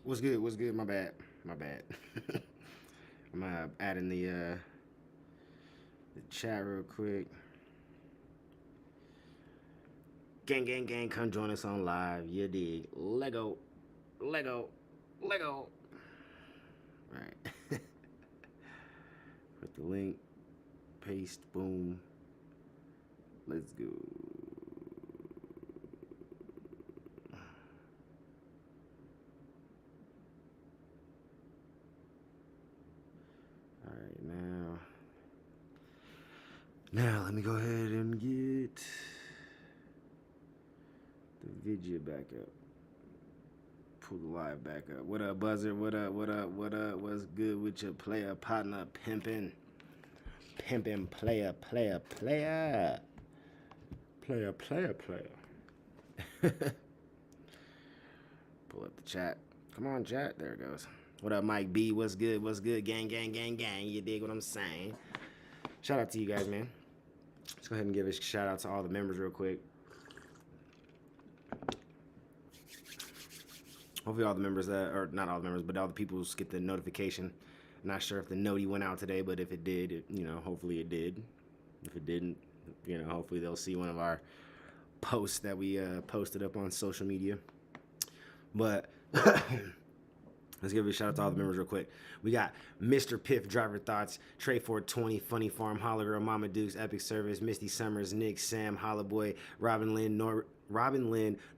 What's good? What's good? My bad. My bad. I'm adding the chat real quick. Gang, gang, gang, come join us on live. You dig? Lego, Lego, Lego. All right. Put the link. Paste. Boom. Let's go. All right, now let me go ahead and get the video back up. Pull the live back up. What up, Buzzer? What up? What up? What up? What's good with your player partner pimping? Pimping player. Player. Pull up the chat. Come on, chat. There it goes. What up, Mike B? What's good? What's good? Gang, gang, gang, gang. You dig what I'm saying? Shout out to you guys, man. Let's go ahead and give a shout out to all the members real quick. Hopefully all the members or not all the members, but all the people get the notification. Not sure if the noti went out today, but if it did, hopefully it did. If it didn't, hopefully they'll see one of our posts that we posted up on social media. But let's give a shout out to all the members real quick. We got Mr. Piff, Driver Thoughts, Trey 420, Funny Farm, Hologram, Mama Dukes, Epic Service, Misty Summers, Nick, Sam, Hollaboy, Robin Lynn,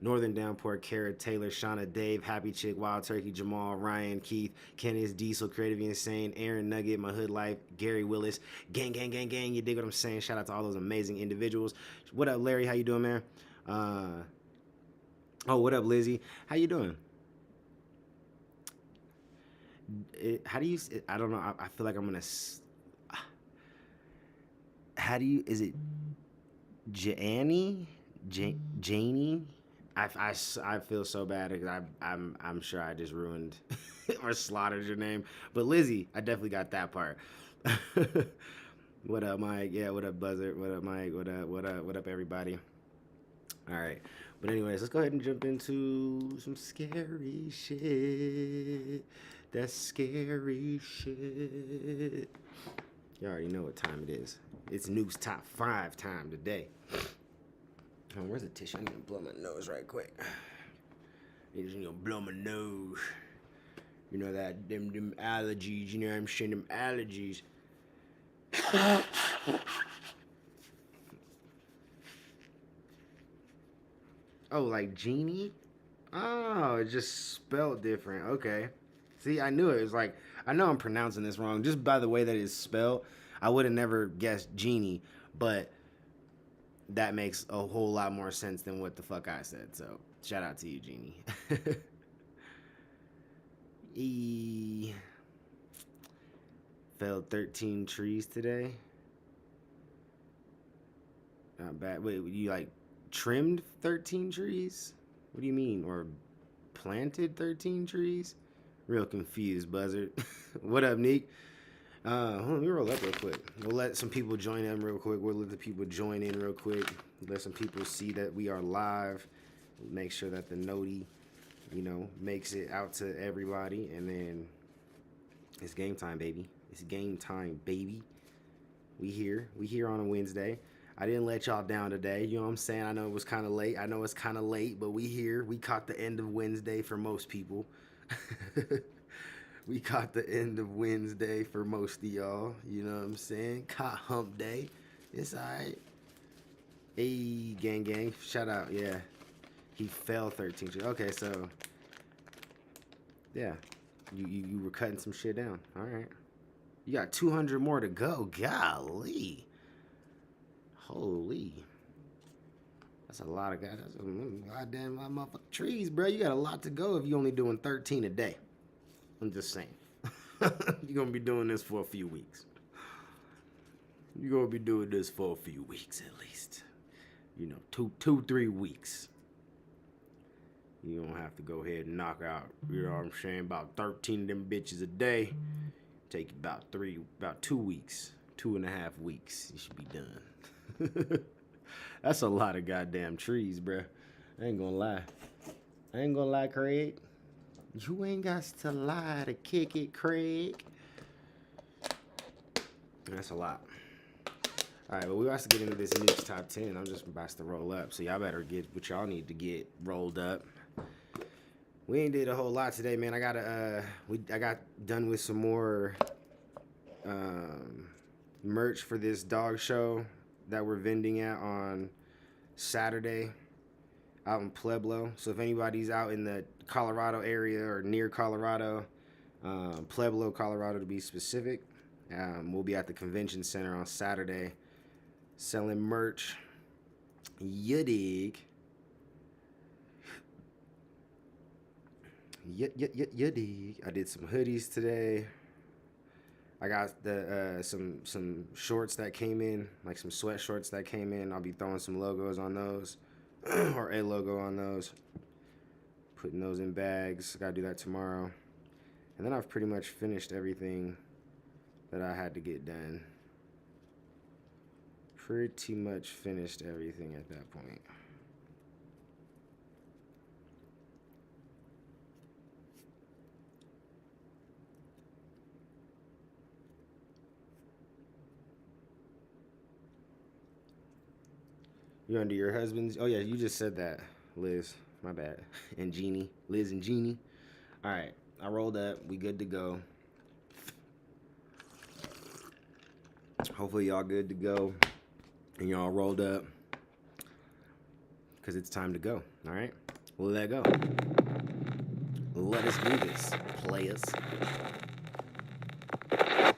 Northern Downpour, Kara, Taylor, Shauna, Dave, Happy Chick, Wild Turkey, Jamal, Ryan, Keith, Kenneth, Diesel, Creative Insane, Aaron Nugget, My Hood Life, Gary Willis, gang, gang, gang, gang. You dig what I'm saying? Shout out to all those amazing individuals. What up, Larry? How you doing, man? What up, Lizzie? How you doing? How do you? I don't know. I feel like I'm gonna. How do you? Is it Janie? Janie? I feel so bad because I'm sure I just ruined or slaughtered your name. But Lizzie, I definitely got that part. What up, Mike? Yeah, what up, Buzzer? What up, Mike? What up, everybody? All right. But anyways, let's go ahead and jump into some scary shit. That's scary shit. You already know what time it is. It's Noob's Top 5 time today. Oh, where's the tissue? I need to blow my nose right quick. I need to blow my nose. You know that them allergies. You know what I'm saying? Them allergies. Oh, like genie? Oh, it just spelled different. Okay. See, I knew it. It was like, I know I'm pronouncing this wrong. Just by the way that it's spelled, I would have never guessed genie, but that makes a whole lot more sense than what the fuck I said. So, shout out to you, Genie. Felled 13 trees today. Not bad. Wait, you like trimmed 13 trees? What do you mean? Or planted 13 trees? Real confused, Buzzard. What up, Neek? Let me roll up real quick. We'll let some people join in real quick. We'll let the people join in real quick. Let some people see that we are live. Make sure that the noti, makes it out to everybody. And then it's game time, baby. It's game time, baby. We here. We here on a Wednesday. I didn't let y'all down today. You know what I'm saying? I know it was kind of late. I know it's kind of late, but we here. We caught the end of Wednesday for most people. We caught the end of Wednesday for most of y'all. You know what I'm saying? Caught hump day. It's alright. Hey, gang, gang. Shout out. Yeah. He fell 13. Okay, so. Yeah. You were cutting some shit down. Alright. You got 200 more to go. Golly. Holy. That's a lot of guys. That's a goddamn lot of motherfucking trees, bro. You got a lot to go if you only doing 13 a day. I'm just saying. You're going to be doing this for a few weeks. You're going to be doing this for a few weeks at least. 3 weeks. You don't have to go ahead and knock out, you know what I'm saying, about 13 of them bitches a day. Take about 2 weeks, 2.5 weeks. You should be done. That's a lot of goddamn trees, bruh. I ain't gonna lie, Craig. You ain't got to lie to kick it, Craig. That's a lot. All right, well, we about to get into this Nuke's top 10. I'm just about to roll up, so y'all better get what y'all need to get rolled up. We ain't did a whole lot today, man. I got done with some more merch for this dog show that we're vending at on Saturday out in Pueblo. So if anybody's out in the Colorado area or near Colorado, Pueblo, Colorado to be specific, we'll be at the convention center on Saturday selling merch. You dig? You dig? I did some hoodies today. I got the some shorts that came in, like some sweat shorts that came in. I'll be throwing some logos on those, or a logo on those. Putting those in bags. Gotta do that tomorrow. And then I've pretty much finished everything that I had to get done. Pretty much finished everything at that point. You're under your husband's? Oh, yeah, you just said that, Liz. My bad. And Jeannie. Liz and Jeannie. All right, I rolled up. We good to go. Hopefully y'all good to go. And y'all rolled up. Because it's time to go. All right? Well, let go. Let us do this, players.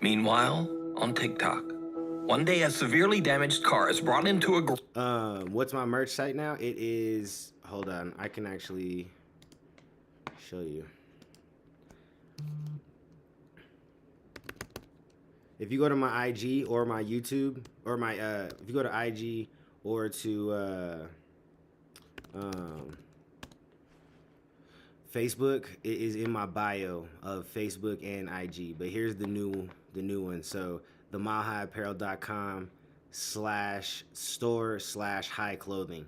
Meanwhile, on TikTok, one day a severely damaged car is brought into a what's my merch site now? It is, hold on, I can actually show you. If you go to my IG or my YouTube or my if you go to IG or to Facebook, it is in my bio of Facebook and IG. But here's the new one. So themilehighabapparel.com/store/high clothing.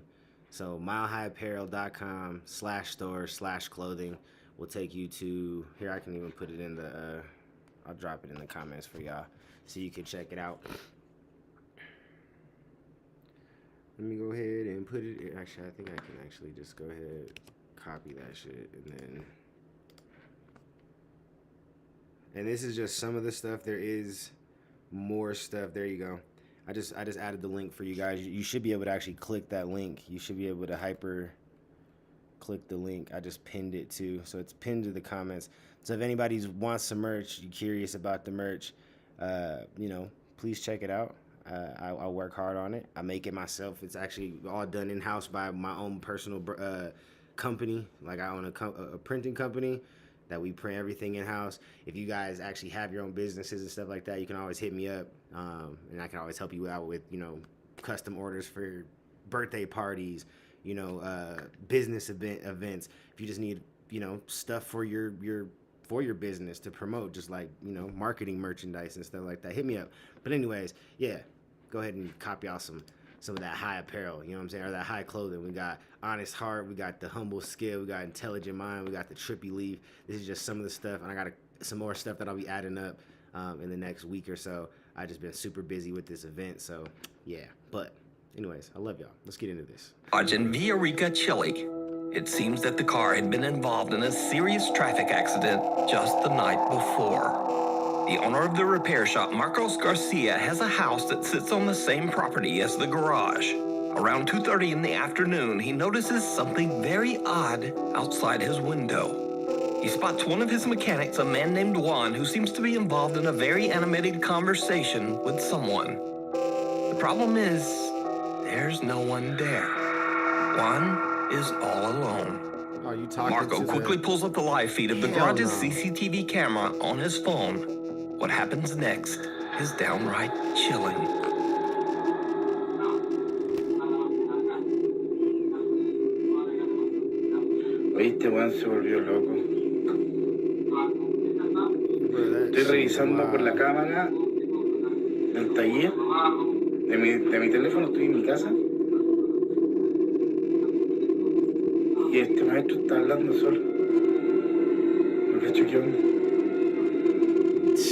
So milehighabapparel.com/store/clothing will take you to here. I can even put it in the I'll drop it in the comments for y'all so you can check it out. Let me go ahead and put it. Actually, I think I can actually just go ahead, copy that shit, and this is just some of the stuff. There is more stuff. There you go. I just added the link for you guys. You should be able to actually click that link. You should be able to hyper click the link. I just pinned it too, so it's pinned to the comments. So if anybody wants some merch, you're curious about the merch, please check it out. I work hard on it. I make it myself. It's actually all done in-house by my own personal company. Like I own a printing company that we print everything in-house. If you guys actually have your own businesses and stuff like that, you can always hit me up, and I can always help you out with, custom orders for birthday parties, business events. If you just need, stuff for your business to promote, just like, marketing merchandise and stuff like that, hit me up. But anyways, yeah, go ahead and copy out some of that high apparel, or that high clothing. We got Honest Heart, we got the Humble Skill, we got Intelligent Mind, we got the Trippy Leaf. This is just some of the stuff, and I got some more stuff that I'll be adding up in the next week or so. I just been super busy with this event, so yeah. But anyways, I love y'all. Let's get into this. In Villarica, Chile. It seems that the car had been involved in a serious traffic accident just the night before. The owner of the repair shop, Marcos Garcia, has a house that sits on the same property as the garage. Around 2:30 in the afternoon, he notices something very odd outside his window. He spots one of his mechanics, a man named Juan, who seems to be involved in a very animated conversation with someone. The problem is, there's no one there. Juan is all alone. Are you talking Marco quickly pulls up the live feed of the garage's CCTV camera on his phone. What happens next is downright chilling. Este weón se volvió loco. Estoy revisando por la cámara del taller de mi teléfono, estoy en mi casa. Y este maestro está hablando solo. choqueando.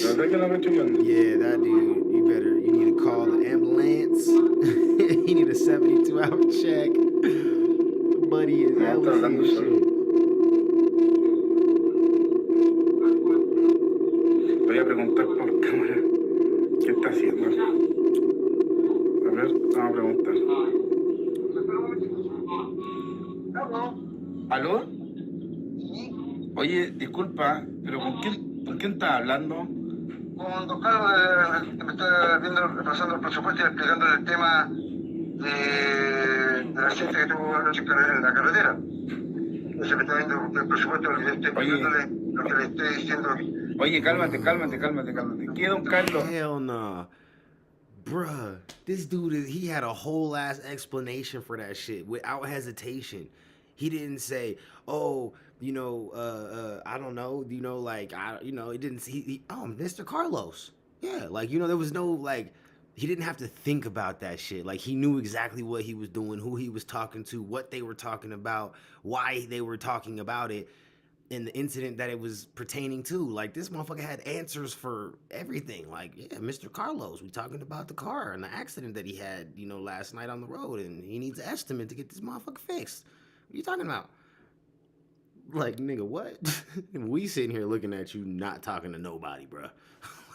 La verdad que la veo choqueando. Yeah, that dude, you need to call the ambulance. You need a 72-hour check. Buddy is No, está hablando shit. solo. Voy a preguntar por cámara qué está haciendo. A ver, vamos a preguntar. ¿Aló? Oye, disculpa, pero ¿con quién estás hablando? Con don Carlos, me está viendo, pasando el presupuesto y explicándole el tema del accidente que tuvo anoche en la carretera. Entonces me está viendo el presupuesto, le estoy explicándole lo que le estoy diciendo. Oye, cálmate. ¿Qué, don Carlos? Hell nah. Bruh, this dude, he had a whole ass explanation for that shit without hesitation. He didn't say, oh, I don't know, it didn't, Mr. Carlos. Yeah, there was no, he didn't have to think about that shit. Like, he knew exactly what he was doing, who he was talking to, what they were talking about, why they were talking about it, and the incident that it was pertaining to. Like, this motherfucker had answers for everything. Like, yeah, Mr. Carlos, we talking about the car and the accident that he had, last night on the road, and he needs an estimate to get this motherfucker fixed. What are you talking about? Like, nigga, what? We sitting here looking at you not talking to nobody, bro.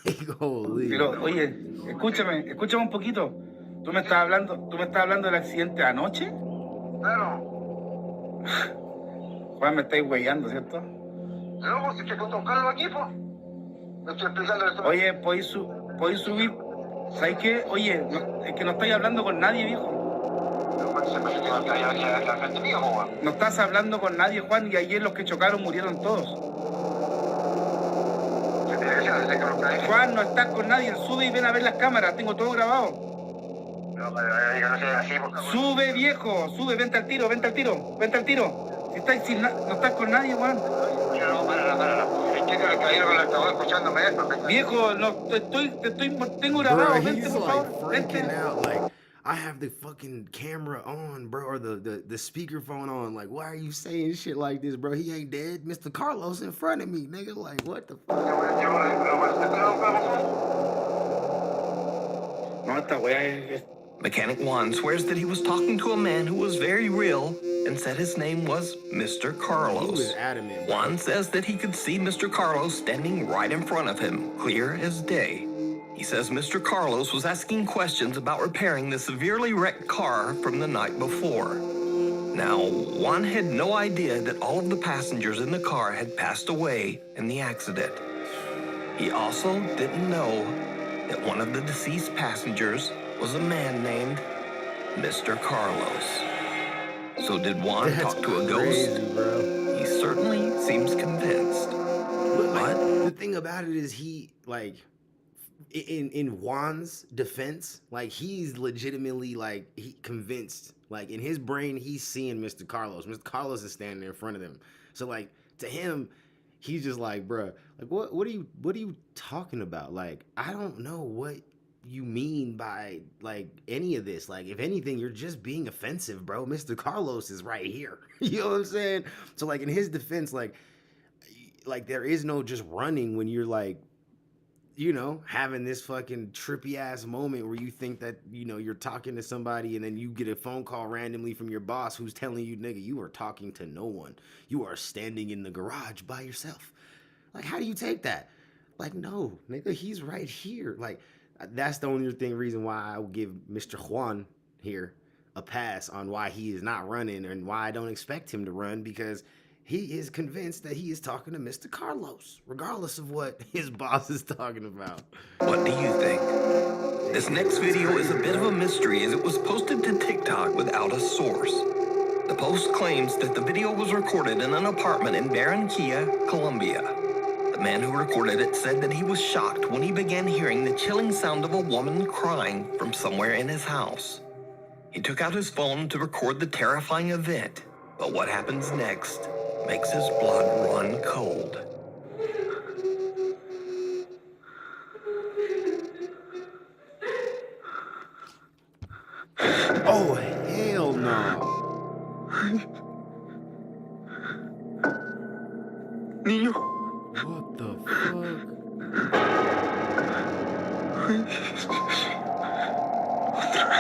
Like, holy. Pero, oye, escúchame un poquito. ¿Tú me estás hablando del accidente de anoche? Claro. Juan, me estáis huellando, ¿cierto? No, pues es que con don Carlos aquí, pues. Me estoy explicándole todo. Oye, ¿podéis subir? ¿Sabes qué? Oye, es que no estáis hablando con nadie, viejo. Se me que hay alguien al frente mío, pues. No estás hablando con nadie, Juan, y ayer los que chocaron murieron todos. ¿Qué tiene que ser? Desde que lo caí. Juan, no estás con nadie, sube y ven a ver las cámaras, tengo todo grabado. No, que no sea así, por favor. Sube, viejo, sube, vente al tiro. Si no estás con nadie, Juan. No, para. Entiendo que caí con el altavoz escuchándome esto. Viejo, no, tengo grabado, Bro, vente, he's por favor, freaking vente. out. Like, I have the fucking camera on, bro, or the speakerphone on. Like, why are you saying shit like this, bro? He ain't dead. Mr. Carlos in front of me, nigga. Like, what the fuck? No, esta weá es... Mechanic Juan swears that he was talking to a man who was very real and said his name was Mr. Carlos. He was adamant, bro. Juan says that he could see Mr. Carlos standing right in front of him, clear as day. He says Mr. Carlos was asking questions about repairing the severely wrecked car from the night before. Now, Juan had no idea that all of the passengers in the car had passed away in the accident. He also didn't know that one of the deceased passengers was a man named Mr. Carlos. So did Juan talk to a crazy, ghost? bro. He certainly seems convinced. But the thing about it is he, in Juan's defense, he's legitimately, he convinced, in his brain, he's seeing Mr. Carlos. Mr. Carlos is standing in front of him. So, to him, he's just like, bruh, what are you talking about? I don't know what you mean by any of this. If anything, you're just being offensive, bro. Mr. Carlos is right here. You know what I'm saying? So in his defense, there is no just running when you're having this fucking trippy ass moment where you think that you're talking to somebody and then you get a phone call randomly from your boss who's telling you, nigga, you are talking to no one. You are standing in the garage by yourself. How do you take that? No, nigga, he's right here. That's the only reason why I will give Mr. Juan here a pass on why he is not running and why I don't expect him to run, because he is convinced that he is talking to Mr. Carlos, regardless of what his boss is talking about. What do you think? This next video is a bit of a mystery as it was posted to TikTok without a source. The post claims that the video was recorded in an apartment in Barranquilla, Colombia. The man who recorded it said that he was shocked when he began hearing the chilling sound of a woman crying from somewhere in his house. He took out his phone to record the terrifying event, but what happens next makes his blood run cold. Oh, hell no. Niño, What the fuck?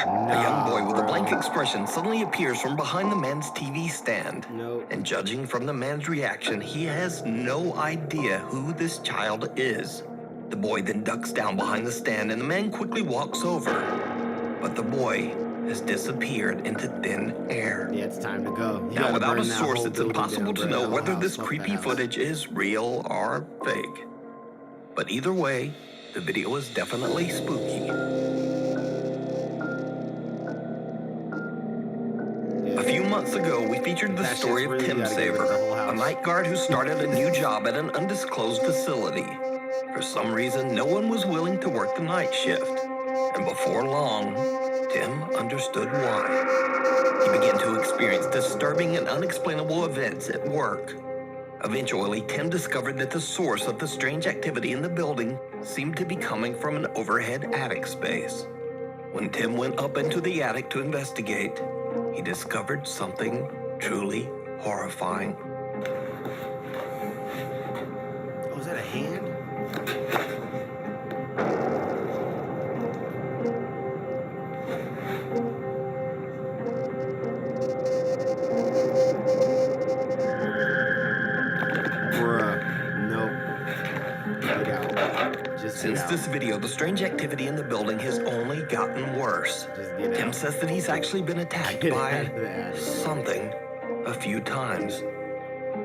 A young boy with a bro. blank expression suddenly appears from behind the man's TV stand. Nope. And judging from the man's reaction, he has no idea who this child is. The boy then ducks down behind the stand and the man quickly walks over. But the boy has disappeared into thin air. Yeah, it's time to go. You Now, gotta without a burn that source, whole it's building impossible down, to bro. know That whether whole this house. Fuck creepy that house. footage is real or fake. But either way, the video is definitely spooky. A few months ago, we featured the That story shit's of real, you Tim gotta get rid of the whole Saber, a house. night guard who started a new job at an undisclosed facility. For some reason, no one was willing to work the night shift. And before long, Tim understood why. He began to experience disturbing and unexplainable events at work. Eventually, Tim discovered that the source of the strange activity in the building seemed to be coming from an overhead attic space. When Tim went up into the attic to investigate, he discovered something truly horrifying. Oh, is that a hand? Bruh. Nope. Get out. Just Since get out. this video, the strange activity in the building has only gotten worse. Just get Tim out. says that he's actually been attacked Get by out of the attic. something a few times.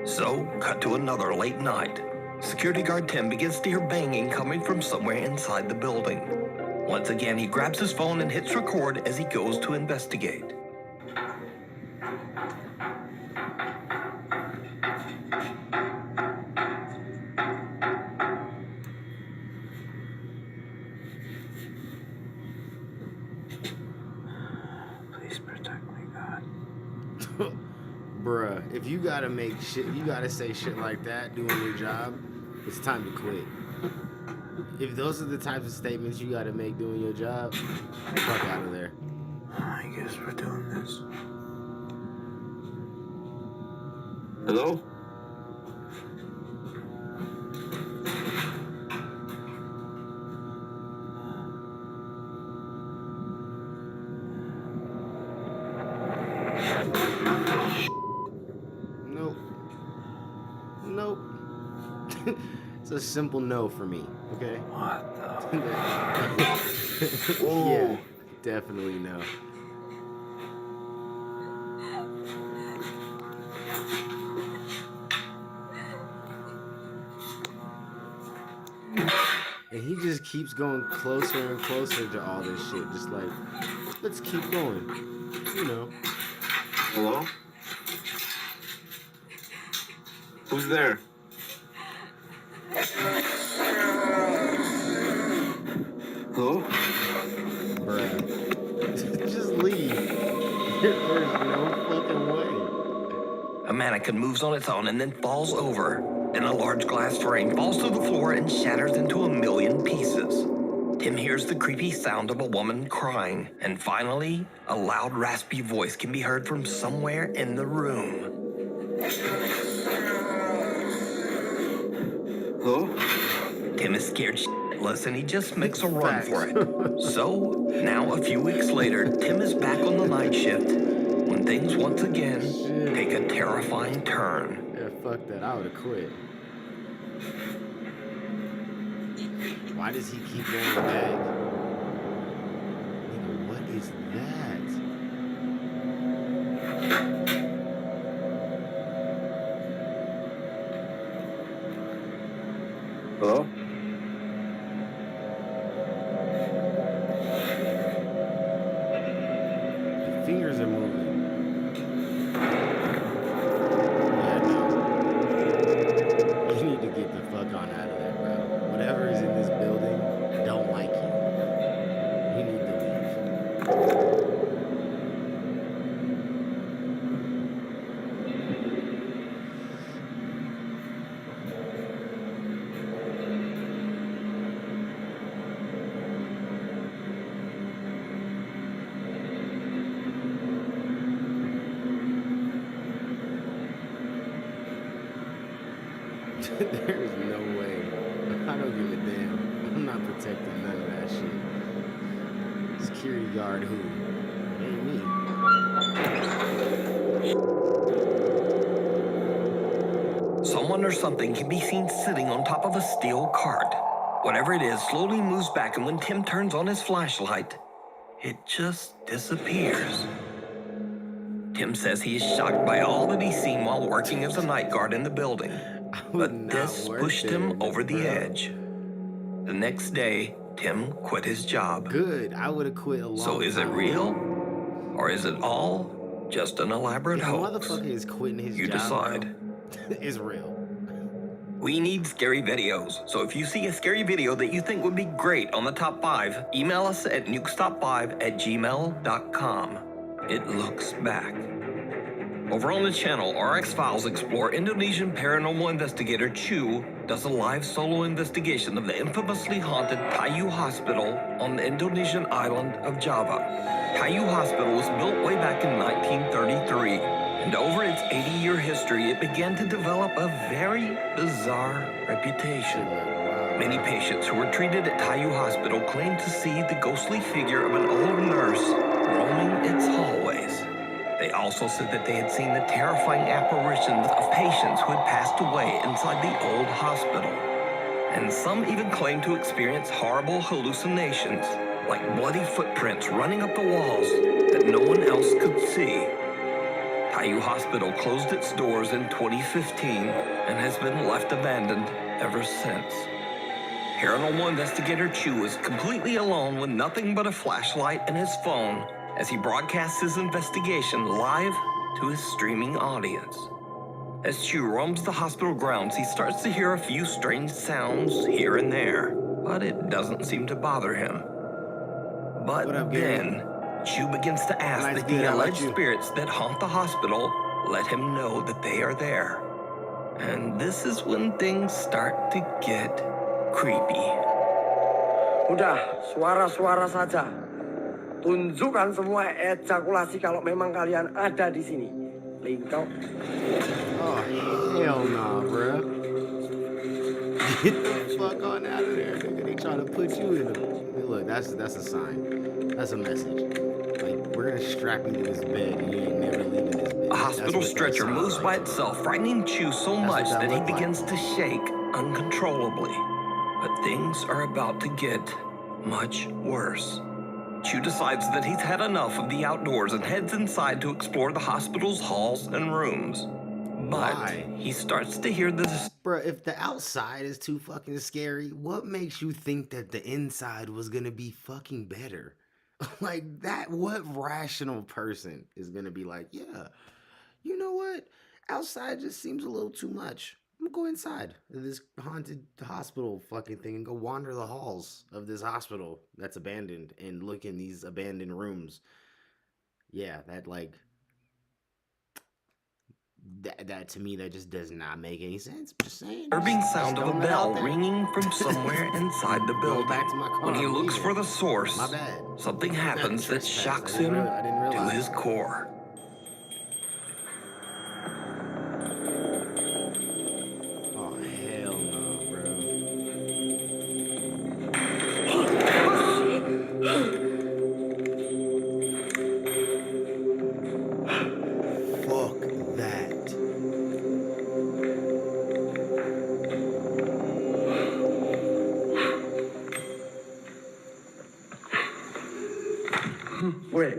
So, cut to another late night. Security guard Tim begins to hear banging coming from somewhere inside the building. Once again, he grabs his phone and hits record as he goes to investigate. Please protect me, God. Bruh, if you gotta make shit, you gotta say shit like that doing your job, it's time to quit. If those are the types of statements you gotta make doing your job, fuck out of there. I guess we're doing this. Hello? Nope. Nope. It's a simple no for me, okay? What the? Yeah, definitely no. And he just keeps going closer and closer to all this shit. Just like, let's keep going. You know. Hello? Who's there? Hello? Bruh. Just leave. There's no fucking way. A mannequin moves on its own and then falls over. Then a large glass frame falls to the floor and shatters into a million pieces. Tim hears the creepy sound of a woman crying, and finally, a loud, raspy voice can be heard from somewhere in the room. Hello? Tim is scared shitless and he just makes a run for it. So, now a few weeks later, Tim is back on the night shift when things once again take a terrifying turn. Yeah, fuck that. I would've quit. Why does he keep going back? Nigga, what is that? Hello? The fingers are moving. Yeah, no. You need to get the fuck on out of there, bro. Whatever is in this building, don't like you. You need to leave. There's no way. I don't give a damn. I'm not protecting none of that shit. Security guard who? Ain't me. Someone or something can be seen sitting on top of a steel cart. Whatever it is slowly moves back, and when Tim turns on his flashlight, it just disappears. Tim says he is shocked by all that he's seen while working as a night guard in the building. But this pushed him over the edge. The next day, Tim quit his job. Good. I would have quit a long time. So is it real? Or is it all just an elaborate If a hoax? motherfucker is quitting his You job, decide. bro, it's real. We need scary videos. So if you see a scary video that you think would be great on the top 5, email us at nukestop5@gmail.com. It looks back. Over on the channel, RX Files explore Indonesian paranormal investigator Chu does a live solo investigation of the infamously haunted Tayu Hospital on the Indonesian island of Java. Tayu Hospital was built way back in 1933, and over its 80-year history, it began to develop a very bizarre reputation. Many patients who were treated at Tayu Hospital claimed to see the ghostly figure of an old nurse roaming its hallways. They also said that they had seen the terrifying apparitions of patients who had passed away inside the old hospital. And some even claimed to experience horrible hallucinations, like bloody footprints running up the walls that no one else could see. Tayu Hospital closed its doors in 2015 and has been left abandoned ever since. Paranormal investigator Chu is completely alone with nothing but a flashlight and his phone as he broadcasts his investigation live to his streaming audience. As Chu roams the hospital grounds, he starts to hear a few strange sounds here and there, but it doesn't seem to bother him. But What up, Gary? then, Chu begins to ask Nice that dude, the how about alleged you? spirits that haunt the hospital let him know that they are there. And this is when things start to get creepy. Udah, suara-suara saja. Tunjukkan semua ejakulasi kalau memang kalian ada di sini. Lingkau. Oh, hell nah, bro. Get the fuck on out of there, nigga. They trying to put you in a... Look, that's a sign. That's a message. Like, we're gonna strap you to this bed and you ain't never leaving this bed. A hospital stretcher moves by itself, frightening Chu so much what that that he looked like. begins to shake uncontrollably. But things are about to get much worse. Chu decides that he's had enough of the outdoors and heads inside to explore the hospital's halls and rooms. But Why? he starts to hear this. Bro, if the outside is too fucking scary, what makes you think that the inside was gonna be fucking better? Like that, what rational person is gonna be like, yeah, you know what? Outside just seems a little too much. I'm gonna go inside of this haunted hospital fucking thing and go wander the halls of this hospital that's abandoned and look in these abandoned rooms. Yeah, that like that to me, that just does not make any sense. I'm just saying. Disturbing sound of a throwing it bell out there. ringing from somewhere inside the Going building. back to my car, When he I'm looks leaving. for the source, My bad. something happens that Trespass. shocks I didn't him I didn't to realize. his core. Oh hell no, bro. Fuck that. Weh,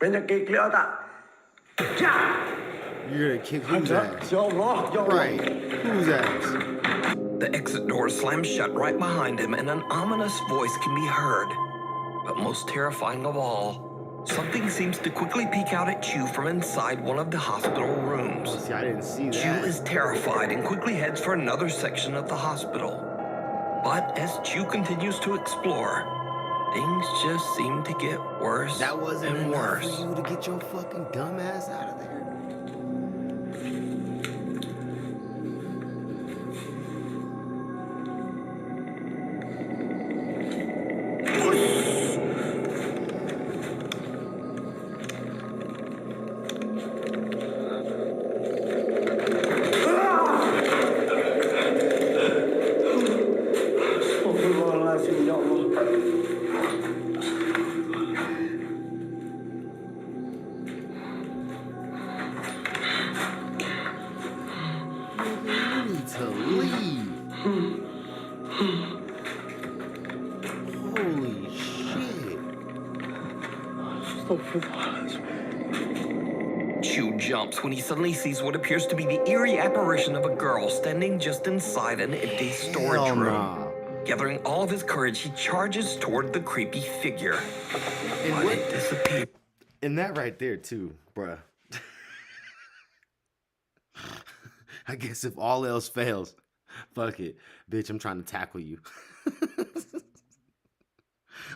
banyak keklik tak? Ya! You're gonna kick whose ass? Ya Allah, ya Allah. Right. Whose ass? The exit door slams shut right behind him, and an ominous voice can be heard. But most terrifying of all, something seems to quickly peek out at Chu from inside one of the hospital Oh, rooms. see, I didn't see Chu that. is terrified and quickly heads for another section of the hospital. But as Chu continues to explore, things just seem to get worse That wasn't and enough worse. for you to get your fucking dumb ass out of there. Holy shit. Chu jumps when he suddenly sees what appears to be the eerie apparition of a girl standing just inside an empty storage Hell room. nah. Gathering all of his courage, he charges toward the creepy figure. But it disappears. And that right there, too, bruh. I guess if all else fails, fuck it. Bitch, I'm trying to tackle you.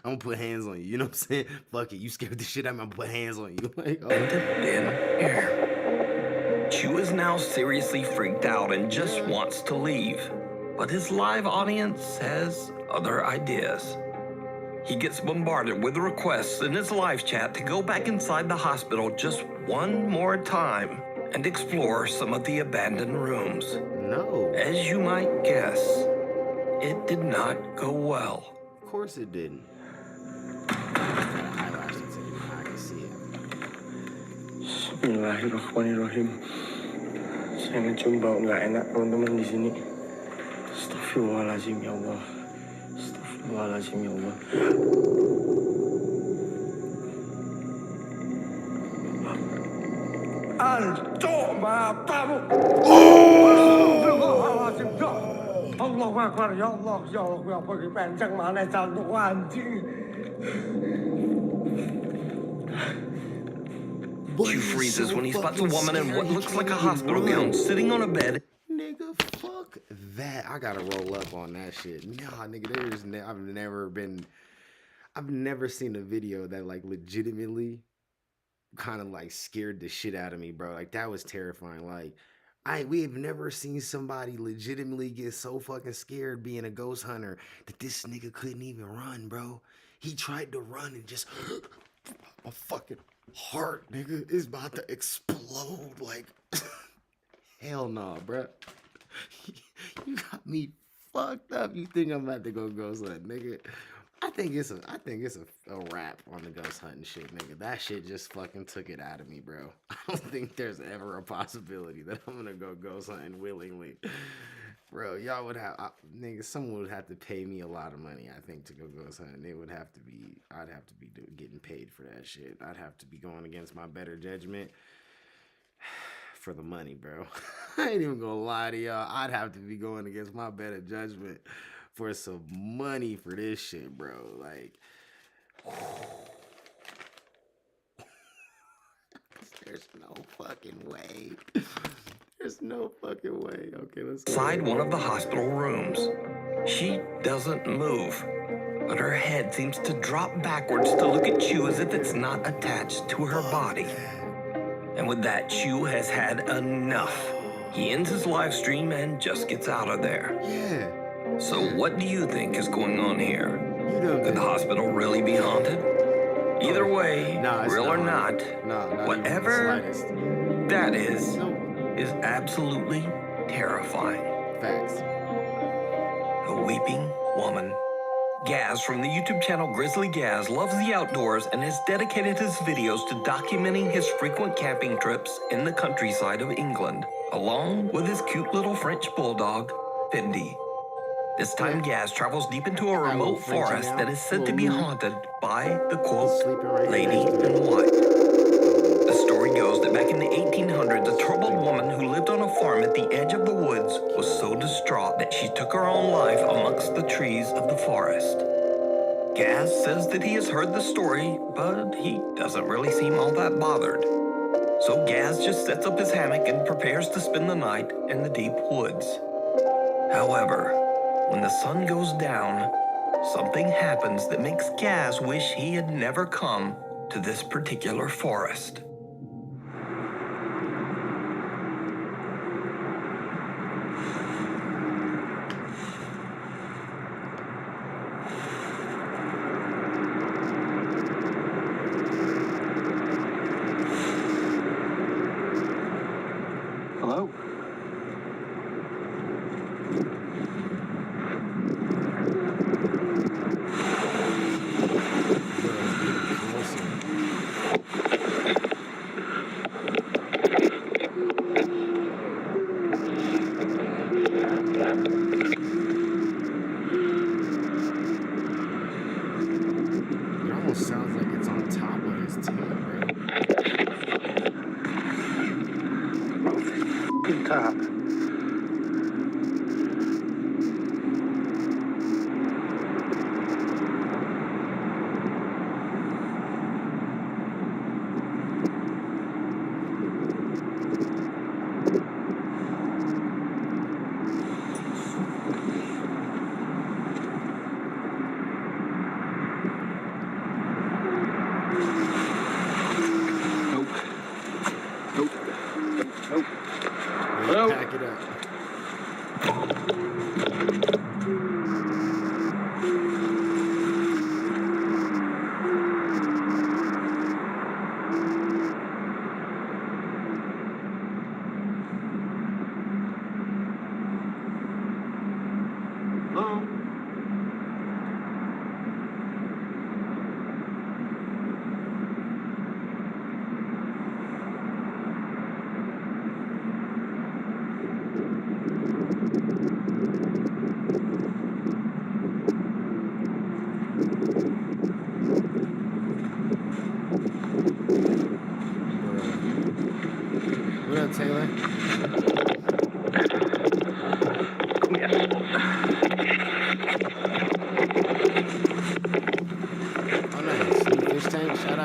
I'm gonna put hands on you. You know what I'm saying? Fuck it. You scared the shit out of me. I'm gonna put hands on you. Like, oh. Into thin air. Chu is now seriously freaked out and just wants to leave. But his live audience has other ideas. He gets bombarded with requests in his live chat to go back inside the hospital just one more time and explore some of the abandoned rooms. No. As you might guess, it did not go well. Of course it didn't. I can see it. Bismillahirrahmanirrahim. Saya ngecium bau nggak enak teman-teman di sini. Astagfirullahaladzim ya Allah. Astagfirullahaladzim ya Allah. Ancok matamu. Astagfirullahaladzim ya Allah Akbar ya Allah ya Allah ya pergi penceng mana jantung anjing. Chu freezes when he spots a woman in what looks like a hospital gown sitting on a bed. Nigga, fuck that. I gotta roll up on that shit. Nah, nigga, I've never seen a video that like legitimately kind of like scared the shit out of me, bro. Like that was terrifying. Like we have never seen somebody legitimately get so fucking scared being a ghost hunter that this nigga couldn't even run, bro. He tried to run and just a fucking heart, nigga, is about to explode. Like hell no, bro. You got me fucked up. You think I'm about to go ghost hunt, nigga? I think it's a wrap on the ghost hunting shit, nigga. That shit just fucking took it out of me, bro. I don't think there's ever a possibility that I'm gonna go ghost hunting willingly. Bro, y'all would have, nigga, someone would have to pay me a lot of money, I think, to go ghost hunting. I'd have to be getting paid for that shit. I'd have to be going against my better judgment for the money, bro. I ain't even gonna lie to y'all. I'd have to be going against my better judgment for some money for this shit, bro. Like, there's no fucking way. There's no fucking way. Okay, let's go. Inside one of the hospital rooms. She doesn't move, but her head seems to drop backwards to look at Chu as if it's not attached to her body. And with that, Chu has had enough. He ends his live stream and just gets out of there. Yeah. So what do you think is going on here? You know, Could the hospital really be haunted? Either way, real or not, whatever that is absolutely terrifying. Facts. A weeping woman. Gaz from the YouTube channel Grizzly Gaz loves the outdoors and has dedicated his videos to documenting his frequent camping trips in the countryside of England, along with his cute little French bulldog, Fendi. This time Gaz travels deep into a remote forest that is said to be haunted by the quote, lady in white. The story goes that back in the 1800s, a troubled woman who lived on a farm at the edge of the woods was so distraught that she took her own life amongst the trees of the forest. Gaz says that he has heard the story, but he doesn't really seem all that bothered. So Gaz just sets up his hammock and prepares to spend the night in the deep woods. However, when the sun goes down, something happens that makes Gaz wish he had never come to this particular forest. Hello?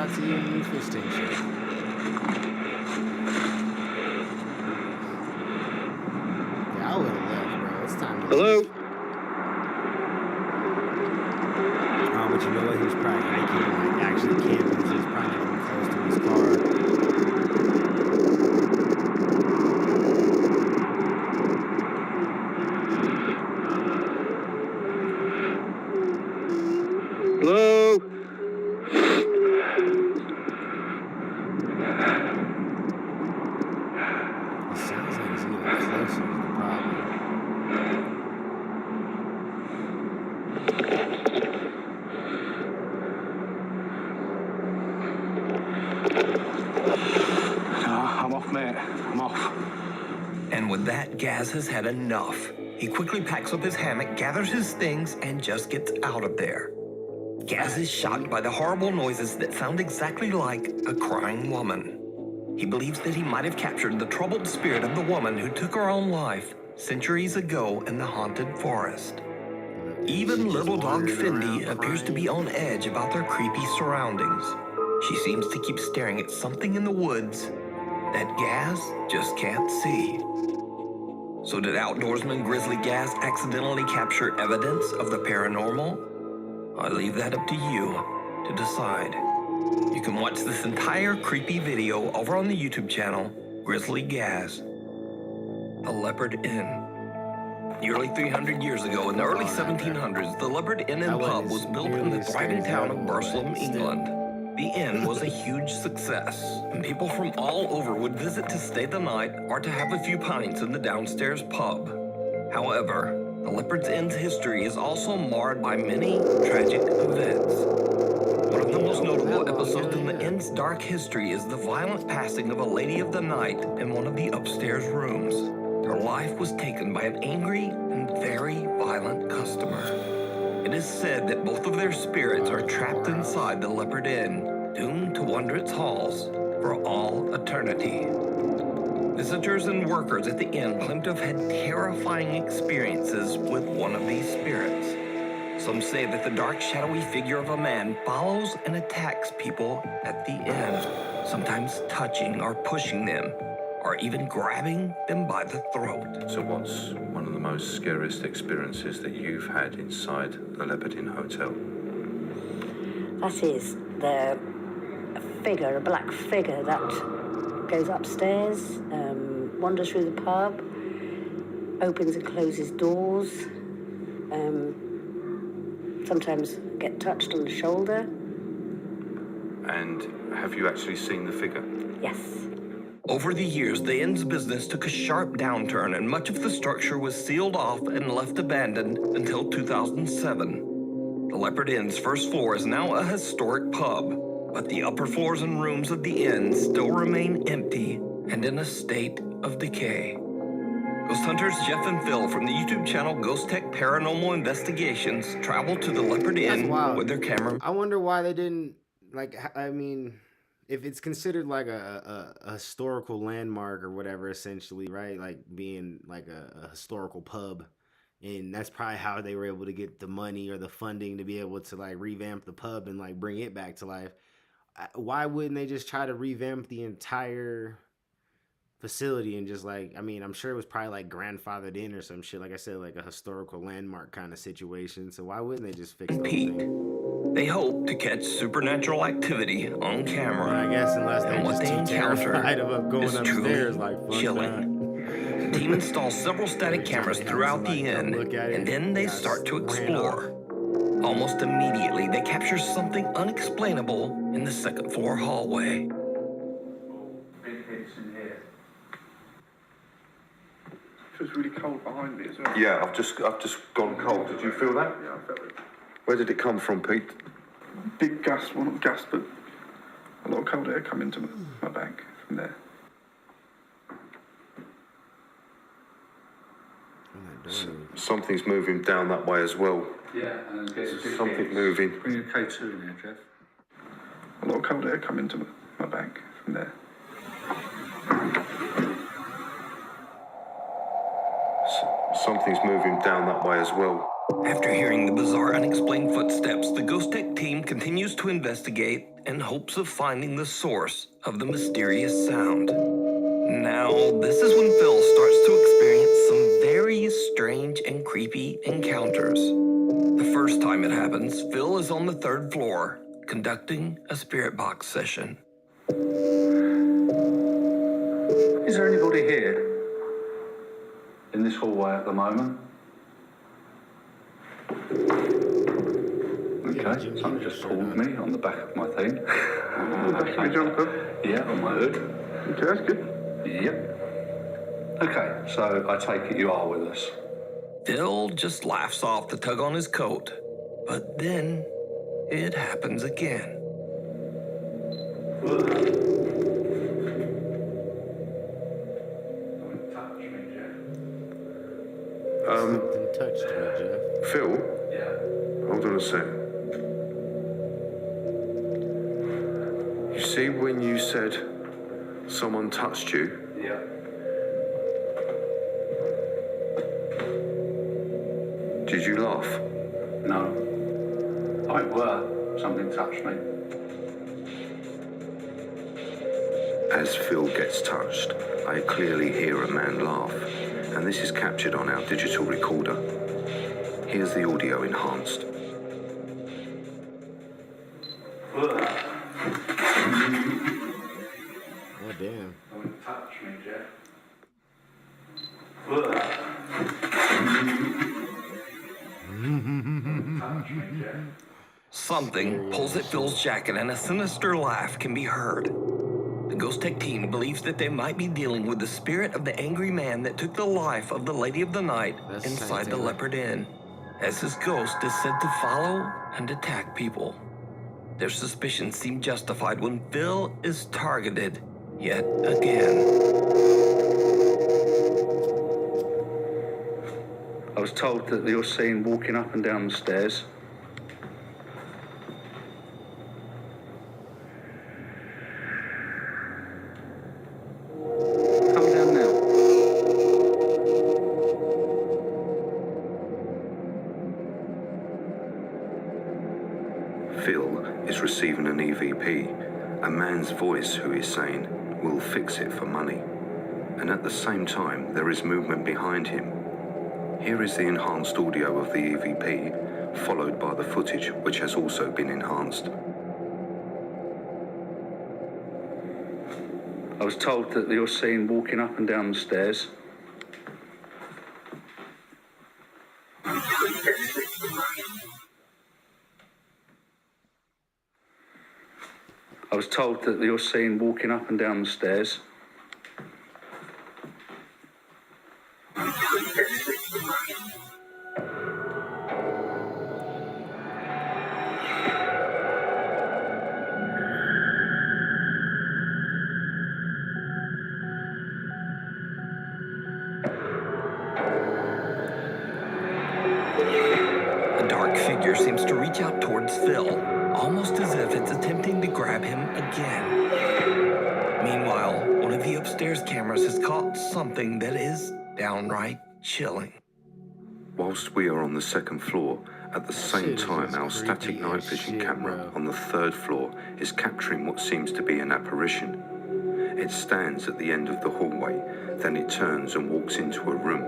out to you and Fish Tank Show. Yeah, I would have left, bro. It's time to Hello? leave. Oh, but you know what? He was probably hiking and like actually camping, so he's probably not even close to his car. Hello? It sounds like he's getting closer is the problem. I'm off, mate. I'm off. And with that, Gaz has had enough. He quickly packs up his hammock, gathers his things, and just gets out of there. Gaz is shocked by the horrible noises that sound exactly like a crying woman. He believes that he might have captured the troubled spirit of the woman who took her own life centuries ago in the haunted forest. Even little dog Fendi appears to be on edge about their creepy surroundings. She seems to keep staring at something in the woods that Gaz just can't see. So did outdoorsman Grizzly Gaz accidentally capture evidence of the paranormal? I leave that up to you to decide. You can watch this entire creepy video over on the YouTube channel, Grizzly Gaz. The Leopard Inn. Nearly 300 years ago, in the early 1700s, the Leopard Inn and Pub was built in the thriving town of Burslem, England. The inn was a huge success, and people from all over would visit to stay the night or to have a few pints in the downstairs pub. However, the Leopard's Inn's history is also marred by many tragic events. One of the most notable episodes in the inn's dark history is the violent passing of a lady of the night in one of the upstairs rooms. Her life was taken by an angry and very violent customer. It is said that both of their spirits are trapped inside the Leopard Inn, doomed to wander its halls for all eternity. Visitors and workers at the inn claim to have had terrifying experiences with one of these spirits. Some say that the dark, shadowy figure of a man follows and attacks people at the inn, sometimes touching or pushing them, or even grabbing them by the throat. So what's one of the most scariest experiences that you've had inside the Leopard Inn Hotel? That is the figure, a black figure that goes upstairs, wanders through the pub, opens and closes doors, sometimes get touched on the shoulder. And have you actually seen the figure? Yes. Over the years, the inn's business took a sharp downturn and much of the structure was sealed off and left abandoned until 2007. The Leopard Inn's first floor is now a historic pub, but the upper floors and rooms of the inn still remain empty and in a state of decay. Ghost hunters Jeff and Phil from the YouTube channel Ghost Tech Paranormal Investigations traveled to the Leopard Inn with their camera. I wonder why they didn't, like, I mean, if it's considered like a historical landmark or whatever, essentially, right? Like being like a historical pub. And that's probably how they were able to get the money or the funding to be able to like revamp the pub and like bring it back to life. Why wouldn't they just try to revamp the entire facility and just like, I mean, I'm sure it was probably like grandfathered in or some shit. Like I said, like a historical landmark kind of situation. So why wouldn't they just fix those things? They hope to catch supernatural activity on camera. Well, I guess unless they're and what just they too encounter terrified of going is upstairs, truly like fuck chilling. The team installs several static cameras throughout the inn, and then they start to explore. Almost immediately, they capture something unexplainable in the second floor hallway. Big hits in here. It feels really cold behind me as well. Yeah, I've just gone cold. Did you feel that? Yeah, I felt it. Where did it come from, Pete? Big gas, well not gas, but a lot of cold air come into my back from there. Something's moving down that way as well. Yeah, and there's Something moving. Bring a K2 in there, Jeff. A lot of cold air come into my back from there. Something's moving down that way as well. After hearing the bizarre, unexplained footsteps, the Ghost Tech team continues to investigate in hopes of finding the source of the mysterious sound. Now, this is when Phil starts to experience some very strange and creepy encounters. The first time it happens, Phil is on the 3rd floor, conducting a spirit box session. Is there anybody here in this hallway at the moment? Okay, someone just pulled me on the back of my thing. Back of your jumper? Yeah, on my hood. Okay, that's good. Yep. Okay, so I take it you are with us. Phil just laughs off the tug on his coat, but then it happens again. Something touched me, Jeff. Phil, Yeah. hold on a sec. You see when you said someone touched you? Yeah. Did you laugh? No. I were. Something touched me. As Phil gets touched, I clearly hear a man laugh, and this is captured on our digital recorder. Here's the audio enhanced. Oh, damn. Something touched me, Jeff. Something pulls at Phil's jacket and a sinister laugh can be heard. The Ghost Tech team believes that they might be dealing with the spirit of the angry man that took the life of the Lady of the Night That's inside the Satan. Leopard Inn, as his ghost is said to follow and attack people. Their suspicions seem justified when Phil is targeted yet again. I was told that you're seen walking up and down the stairs. Come down now. Phil is receiving an EVP, a man's voice who is saying, "We'll fix it for money." And at the same time, there is movement behind him. Here is the enhanced audio of the EVP, followed by the footage which has also been enhanced. I was told that you're seen walking up and down the stairs. I was told that you're seen walking up and down the stairs. A dark figure seems to reach out towards Phil, almost as if it's attempting to grab him again. Meanwhile, one of the upstairs cameras has caught something that is downright chilling. Whilst we are on the 2nd floor, at the same shit is time just our static creepy night as vision shit, camera bro. on the 3rd floor is capturing what seems to be an apparition. It stands at the end of the hallway, then it turns and walks into a room.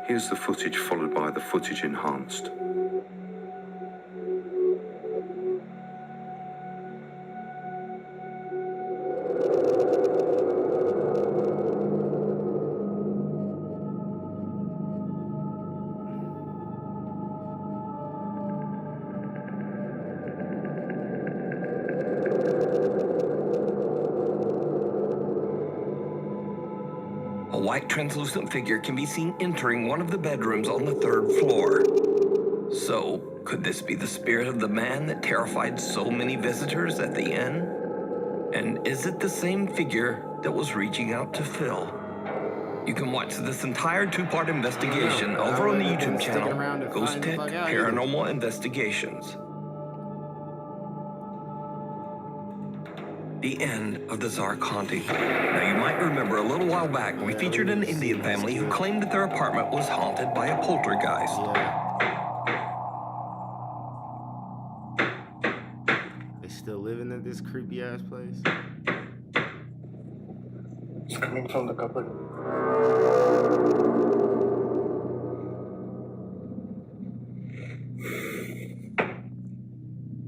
Here's the footage followed by the footage enhanced. A white translucent figure can be seen entering one of the bedrooms on the 3rd floor. So, could this be the spirit of the man that terrified so many visitors at the inn? And is it the same figure that was reaching out to Phil? You can watch this entire 2-part investigation over on the YouTube channel, Ghost Tech Paranormal Investigations. The end of the Zark haunting. Now, you might remember a little while back, we featured an Indian family who claimed that their apartment was haunted by a poltergeist. Yeah. still living at this creepy ass place? It's coming from the cupboard.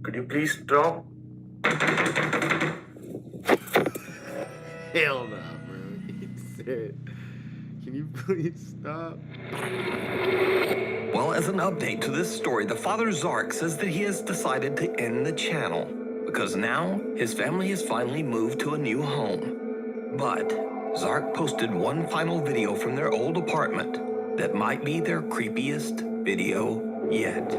Could you please drop? Hell no, bro. He said, can you please stop? Well, as an update to this story, the father Zark says that he has decided to end the channel because now his family has finally moved to a new home. But Zark posted one final video from their old apartment that might be their creepiest video yet.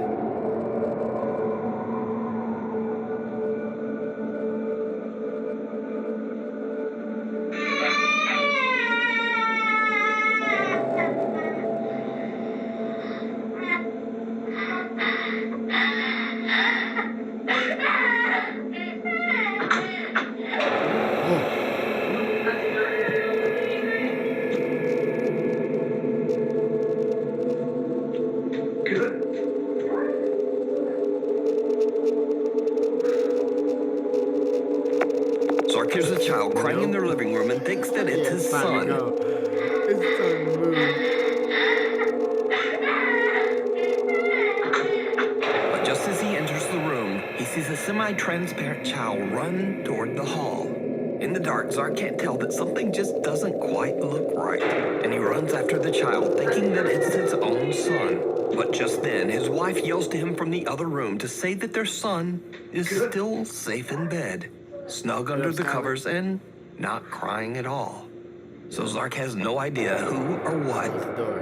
Zark hears a child crying in their living room and thinks that it's his son. It's time to move. But just as he enters the room, he sees a semi-transparent child run toward the hall. In the dark, Zark can't tell that something just doesn't quite look right, and he runs after the child, thinking that it's his own son. But just then, his wife yells to him from the other room to say that their son is still safe in bed, snug under the covers and not crying at all. So Zark has no idea who or what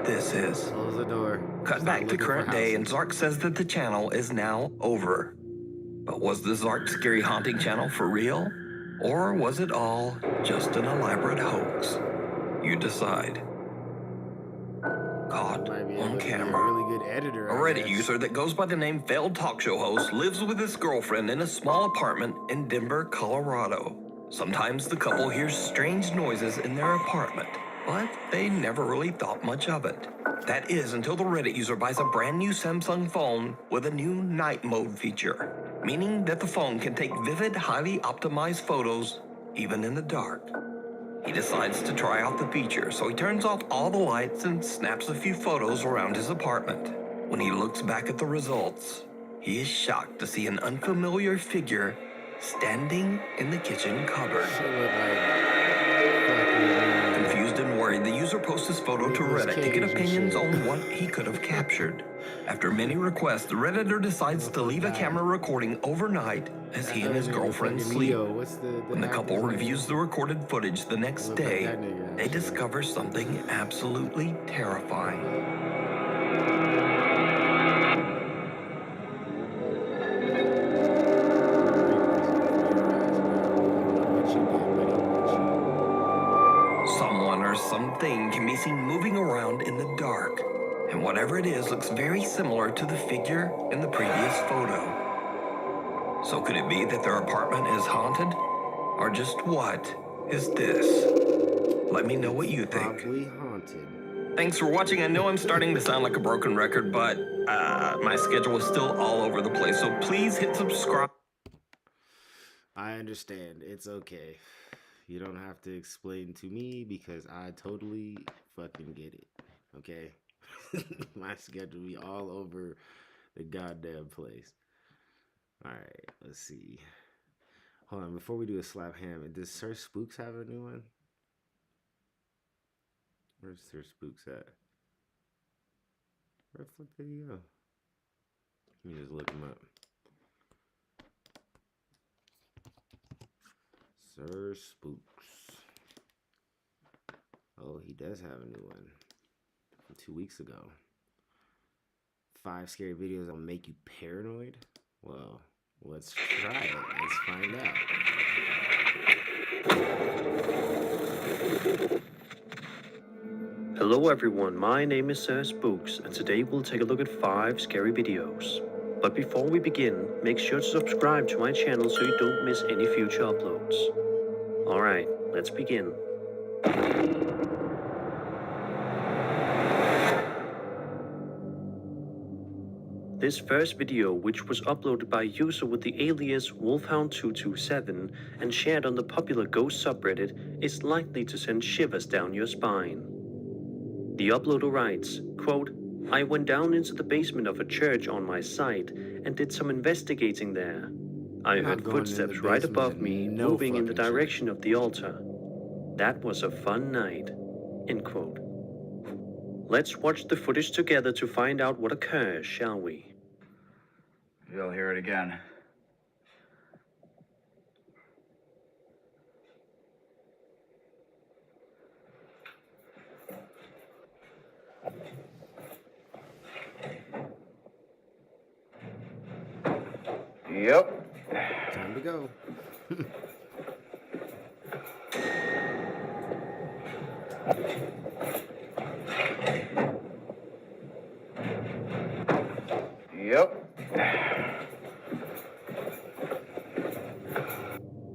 this is. Close the door. Cut back to current day, and Zark says that the channel is now over. But was the Zark Scary Haunting channel for real? Or was it all just an elaborate hoax? You decide. Caught on camera. Really good editor. A Reddit user that goes by the name Failed Talk Show Host lives with his girlfriend in a small apartment in Denver, Colorado. Sometimes the couple hears strange noises in their apartment, but they never really thought much of it. That is until the Reddit user buys a brand new Samsung phone with a new night mode feature, meaning that the phone can take vivid, highly optimized photos even in the dark. He decides to try out the feature, so he turns off all the lights and snaps a few photos around his apartment. When he looks back at the results, he is shocked to see an unfamiliar figure standing in the kitchen cupboard. Confused and worried, the user posts his photo to Reddit to get opinions on what he could have captured. After many requests, the Redditor decides to leave a camera recording overnight as he and his girlfriend sleep. When the couple reviews the recorded footage the next day, they discover something absolutely terrifying. Someone or something can be seen moving around in the dark, and whatever it is looks very similar to the figure in the previous photo. So could it be that their apartment is haunted? Or just what is this? Let me know what you think. Probably haunted. Thanks for watching. I know I'm starting to sound like a broken record, but my schedule is still all over the place, so please hit subscribe. I understand. It's okay. You don't have to explain to me because I totally fucking get it. Okay? My schedule be all over the goddamn place. Alright, let's see. Hold on, before we do a slap ham, does Sir Spooks have a new one? Where's Sir Spooks at? Where the fuck did he go? Let me just look him up. Sir Spooks. Oh, he does have a new one. From 2 weeks ago. 5 scary videos that'll make you paranoid? Well, let's try it. Let's find out. Hello everyone, my name is Sir Spooks, and today we'll take a look at 5 scary videos. But before we begin, make sure to subscribe to my channel so you don't miss any future uploads. Alright, let's begin. This first video, which was uploaded by a user with the alias Wolfhound227 and shared on the popular Ghost subreddit, is likely to send shivers down your spine. The uploader writes, quote, "I went down into the basement of a church on my site and did some investigating there. I I'm not heard going in the footsteps right basement above of me no moving in the fucking church." direction of the altar. That was a fun night." End quote. Let's watch the footage together to find out what occurs, shall we? You'll hear it again. Yep. Time to go. Yep.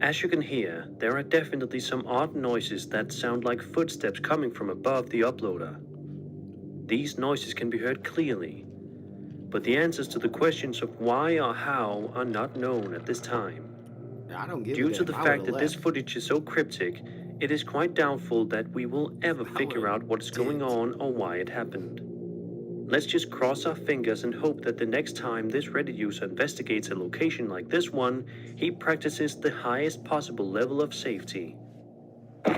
As you can hear, there are definitely some odd noises that sound like footsteps coming from above the uploader. These noises can be heard clearly, but the answers to the questions of why or how are not known at this time. I don't give a Due to damn. the I fact would've that this left. footage is so cryptic, it is quite doubtful that we will ever figure out what is going on or why it happened. Let's just cross our fingers and hope that the next time this Reddit user investigates a location like this one, he practices the highest possible level of safety. Is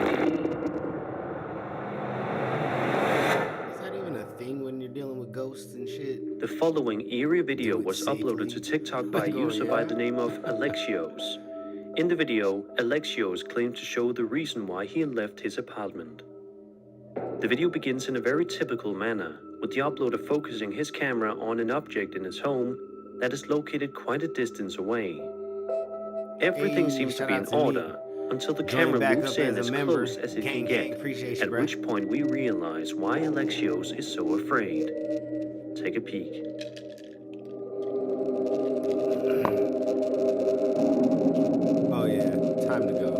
that even a thing when you're dealing with ghosts and shit? The following eerie video Do it was uploaded to safely. TikTok by a user by the name of Alexios. In the video, Alexios claimed to show the reason why he left his apartment. The video begins in a very typical manner, with the uploader focusing his camera on an object in his home that is located quite a distance away. Everything Hey, seems to shout be out in to me. order until the Joining camera back moves up in as a as member. close as it Gang, can gang, get, appreciate you, at bruh. which point we realize why Alexios is so afraid. Take a peek. Oh yeah, time to go.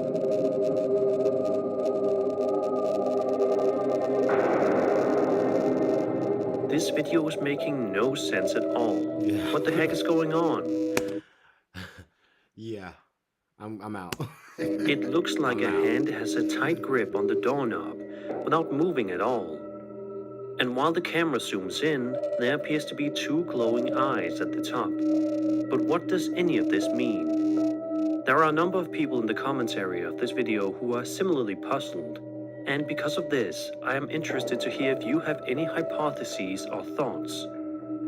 This video is making no sense at all. Yeah. What the heck is going on? Yeah, I'm out. It looks like I'm a out. hand has a tight grip on the doorknob without moving at all. And while the camera zooms in, there appears to be two glowing eyes at the top. But what does any of this mean? There are a number of people in the comments area of this video who are similarly puzzled. And because of this, I am interested to hear if you have any hypotheses or thoughts.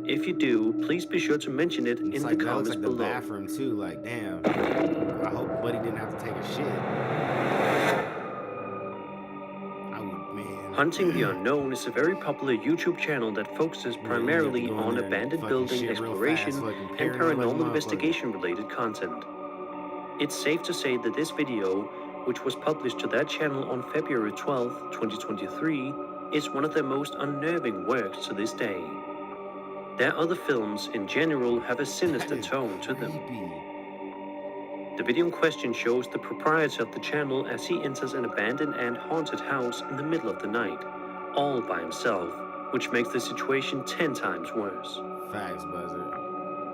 If you do, please be sure to mention it It's in like the that looks comments like the below. bathroom too. Like damn. I hope Buddy didn't have to take a shit. I would, man. Hunting the Unknown is a very popular YouTube channel that focuses primarily go in on there and abandoned fucking building shit real exploration fast, fucking and paranoid like a paranormal motherfucker. investigation related content. It's safe to say that this video, which was published to that channel on February 12, 2023, is one of their most unnerving works to this day. Their other films, in general, have a sinister tone to them. The video in question shows the proprietor of the channel as he enters an abandoned and haunted house in the middle of the night, all by himself, which makes the situation 10 times worse. Facts, Buzzard.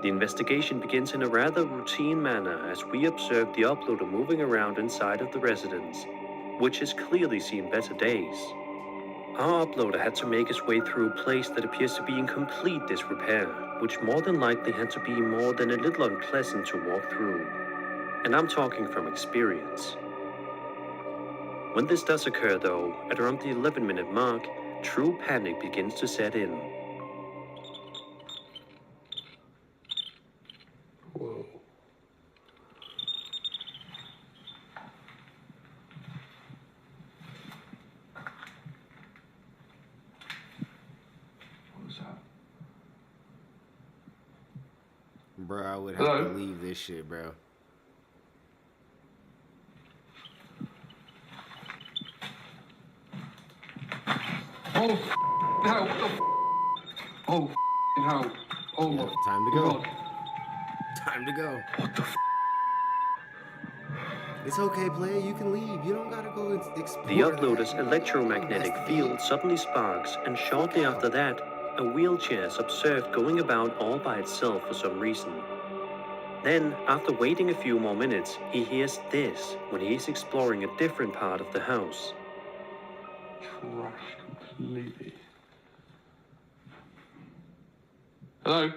The investigation begins in a rather routine manner as we observe the uploader moving around inside of the residence, which has clearly seen better days. Our uploader had to make his way through a place that appears to be in complete disrepair, which more than likely had to be more than a little unpleasant to walk through. And I'm talking from experience. When this does occur though, at around the 11-minute mark, true panic begins to set in. Whoa. What was that? Bro, I would have Hello? to leave this shit, bro. Oh, hell, what the Oh, hell. Oh, Yeah, my time to go. God. Time to go. What the It's okay, player. You can leave. You don't gotta go explore. The uploader's electromagnetic field suddenly sparks, and shortly after that, a wheelchair is observed going about all by itself for some reason. Then, after waiting a few more minutes, he hears this when he is exploring a different part of the house. Trashed completely. Hello?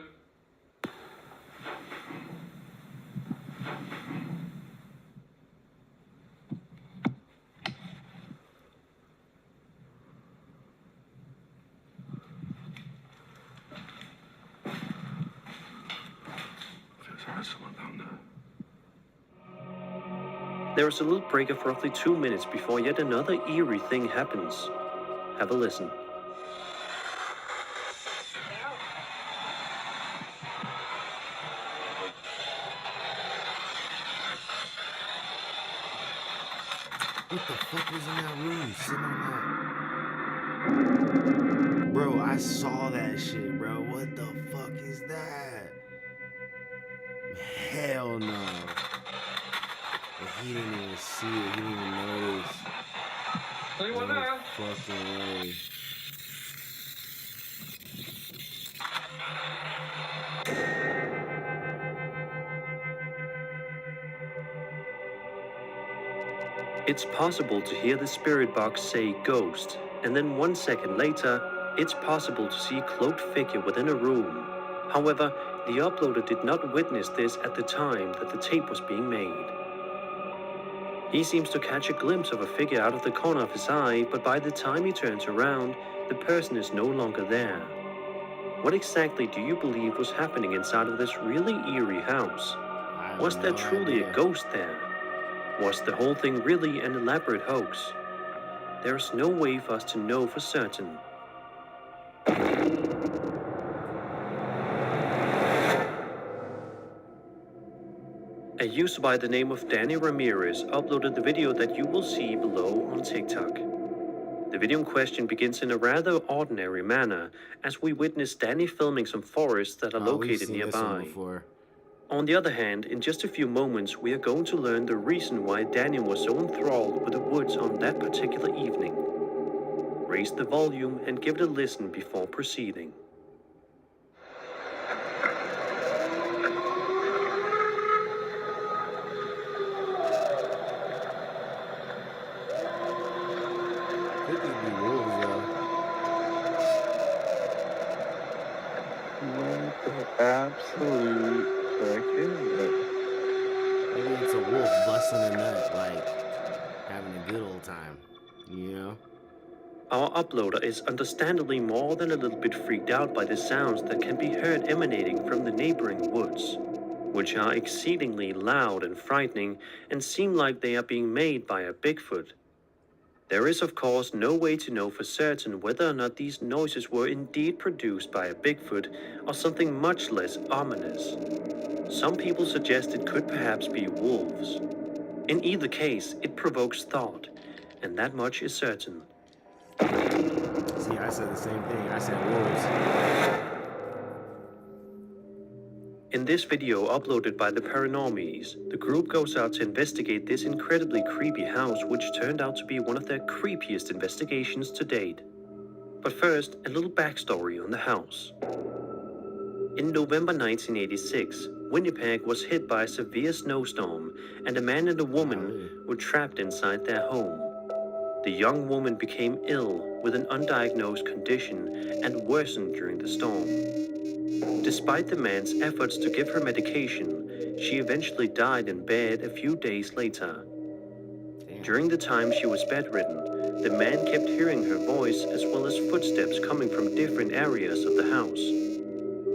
There is a little break of roughly 2 minutes before yet another eerie thing happens. Have a listen. What the fuck was in that room sitting on that? Bro, I saw that shit, bro. What the fuck is that? Hell no. And he didn't even see it. He didn't even notice. Anyone No there? fucking way. It's possible to hear the spirit box say ghost, and then 1 second later, it's possible to see a cloaked figure within a room. However, the uploader did not witness this at the time that the tape was being made. He seems to catch a glimpse of a figure out of the corner of his eye, but by the time he turns around, the person is no longer there. What exactly do you believe was happening inside of this really eerie house? Was there truly a ghost there? Was the whole thing really an elaborate hoax? There is no way for us to know for certain. A user by the name of Danny Ramirez uploaded the video that you will see below on TikTok. The video in question begins in a rather ordinary manner as we witness Danny filming some forests that are located nearby. On the other hand, in just a few moments, we are going to learn the reason why Daniel was so enthralled with the woods on that particular evening. Raise the volume and give it a listen before proceeding. Could just be wolves, though. What the absolute frick is it? Maybe it's a wolf busting a nut, like having a good old time, you know? Our uploader is understandably more than a little bit freaked out by the sounds that can be heard emanating from the neighboring woods, which are exceedingly loud and frightening and seem like they are being made by a Bigfoot. There is of course no way to know for certain whether or not these noises were indeed produced by a Bigfoot or something much less ominous. Some people suggest it could perhaps be wolves. In either case, it provokes thought, and that much is certain. See, I said the same thing. I said wolves. In this video uploaded by the Paranormies, the group goes out to investigate this incredibly creepy house, which turned out to be one of their creepiest investigations to date. But first, a little backstory on the house. In November 1986, Winnipeg was hit by a severe snowstorm, and a man and a woman were trapped inside their home. The young woman became ill with an undiagnosed condition and worsened during the storm. Despite the man's efforts to give her medication, she eventually died in bed a few days later. During the time she was bedridden, the man kept hearing her voice as well as footsteps coming from different areas of the house.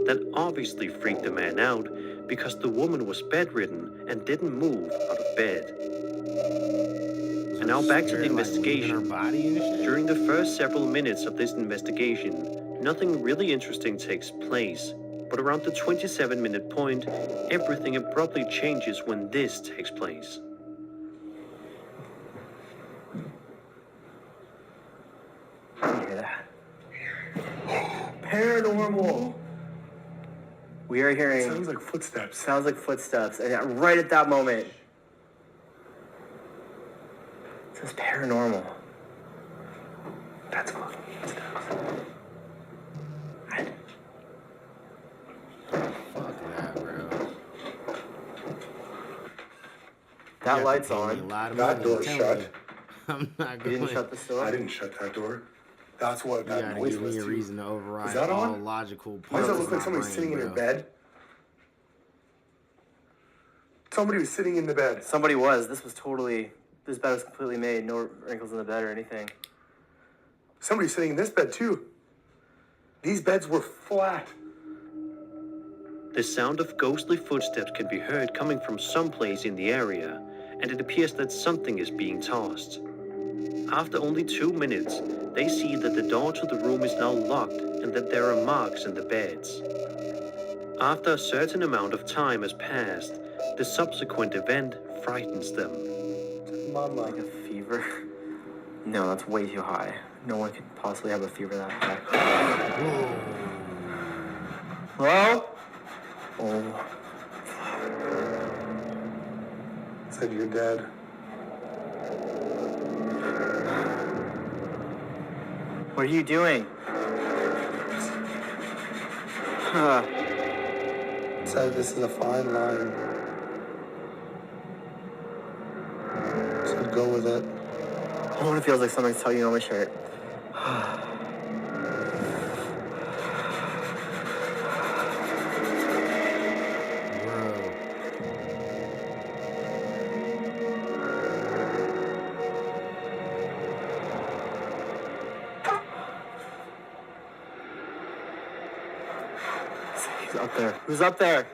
That obviously freaked the man out because the woman was bedridden and didn't move out of bed. And now back to the investigation. During the first several minutes of this investigation, nothing really interesting takes place, but around the 27-minute point, everything abruptly changes when this takes place. Hear that? Paranormal! We are hearing... Sounds like footsteps. Sounds like footsteps, and right at that moment, it says paranormal. That's fucking footsteps. I That have to light's pay me on. a lot of That money, door's I'm telling shut. you. I'm not You going. didn't shut this door? I didn't shut that door. That's what You that gotta noise give was me a too. reason to override Is that all on? logical Why parts does that of look like my somebody's brain, sitting in your bro. bed? Somebody was sitting in the bed. Somebody was. This bed was completely made. No wrinkles in the bed or anything. Somebody's sitting in this bed too. These beds were flat. The sound of ghostly footsteps can be heard coming from someplace in the area, and it appears that something is being tossed. After only 2 minutes, they see that the door to the room is now locked and that there are marks in the beds. After a certain amount of time has passed, the subsequent event frightens them. Mama. Like a fever? No, that's way too high. No one could possibly have a fever that high. Hello? Oh. Said you're dead. What are you doing? Said this is a fine line. Said go with it. Oh, it feels like something's tugging on my shirt. Who's up there? Who's up there?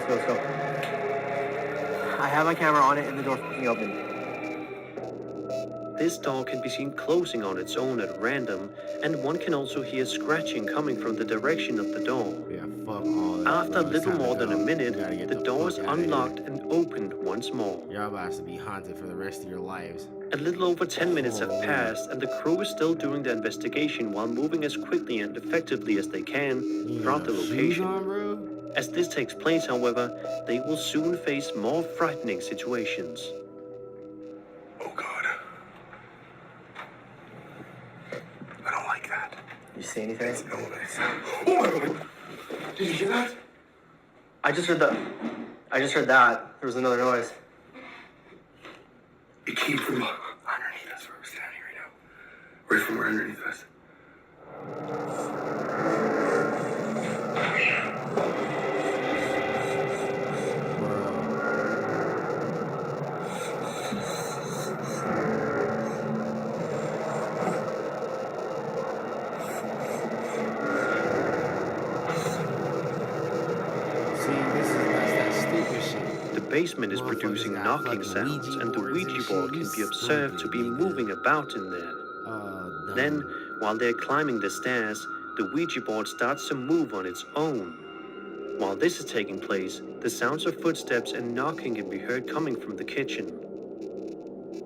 Let's go. I have my camera on it and the door's fucking open. This door can be seen closing on its own at random, and one can also hear scratching coming from the direction of the door. Yeah, fuck all that. After a bro. It's little time to more than a go. minute, We gotta get the door is fuck outta here. unlocked and opened once more. Y'all about to be haunted for the rest of your lives. A little over 10 minutes have passed, and the crew is still doing their investigation while moving as quickly and effectively as they can throughout the location. On, bro? As this takes place, however, they will soon face more frightening situations. Oh God. I don't like that. You see anything? It's no nice. Oh my God. Did you hear that? I just heard that. There was another noise. It came from underneath us where we're standing right now. Right from underneath us. That's that stupid shit. The basement is producing knocking sounds, and the Ouija board can be observed to be moving about in there. Then, while they're climbing the stairs, the Ouija board starts to move on its own. While this is taking place, the sounds of footsteps and knocking can be heard coming from the kitchen.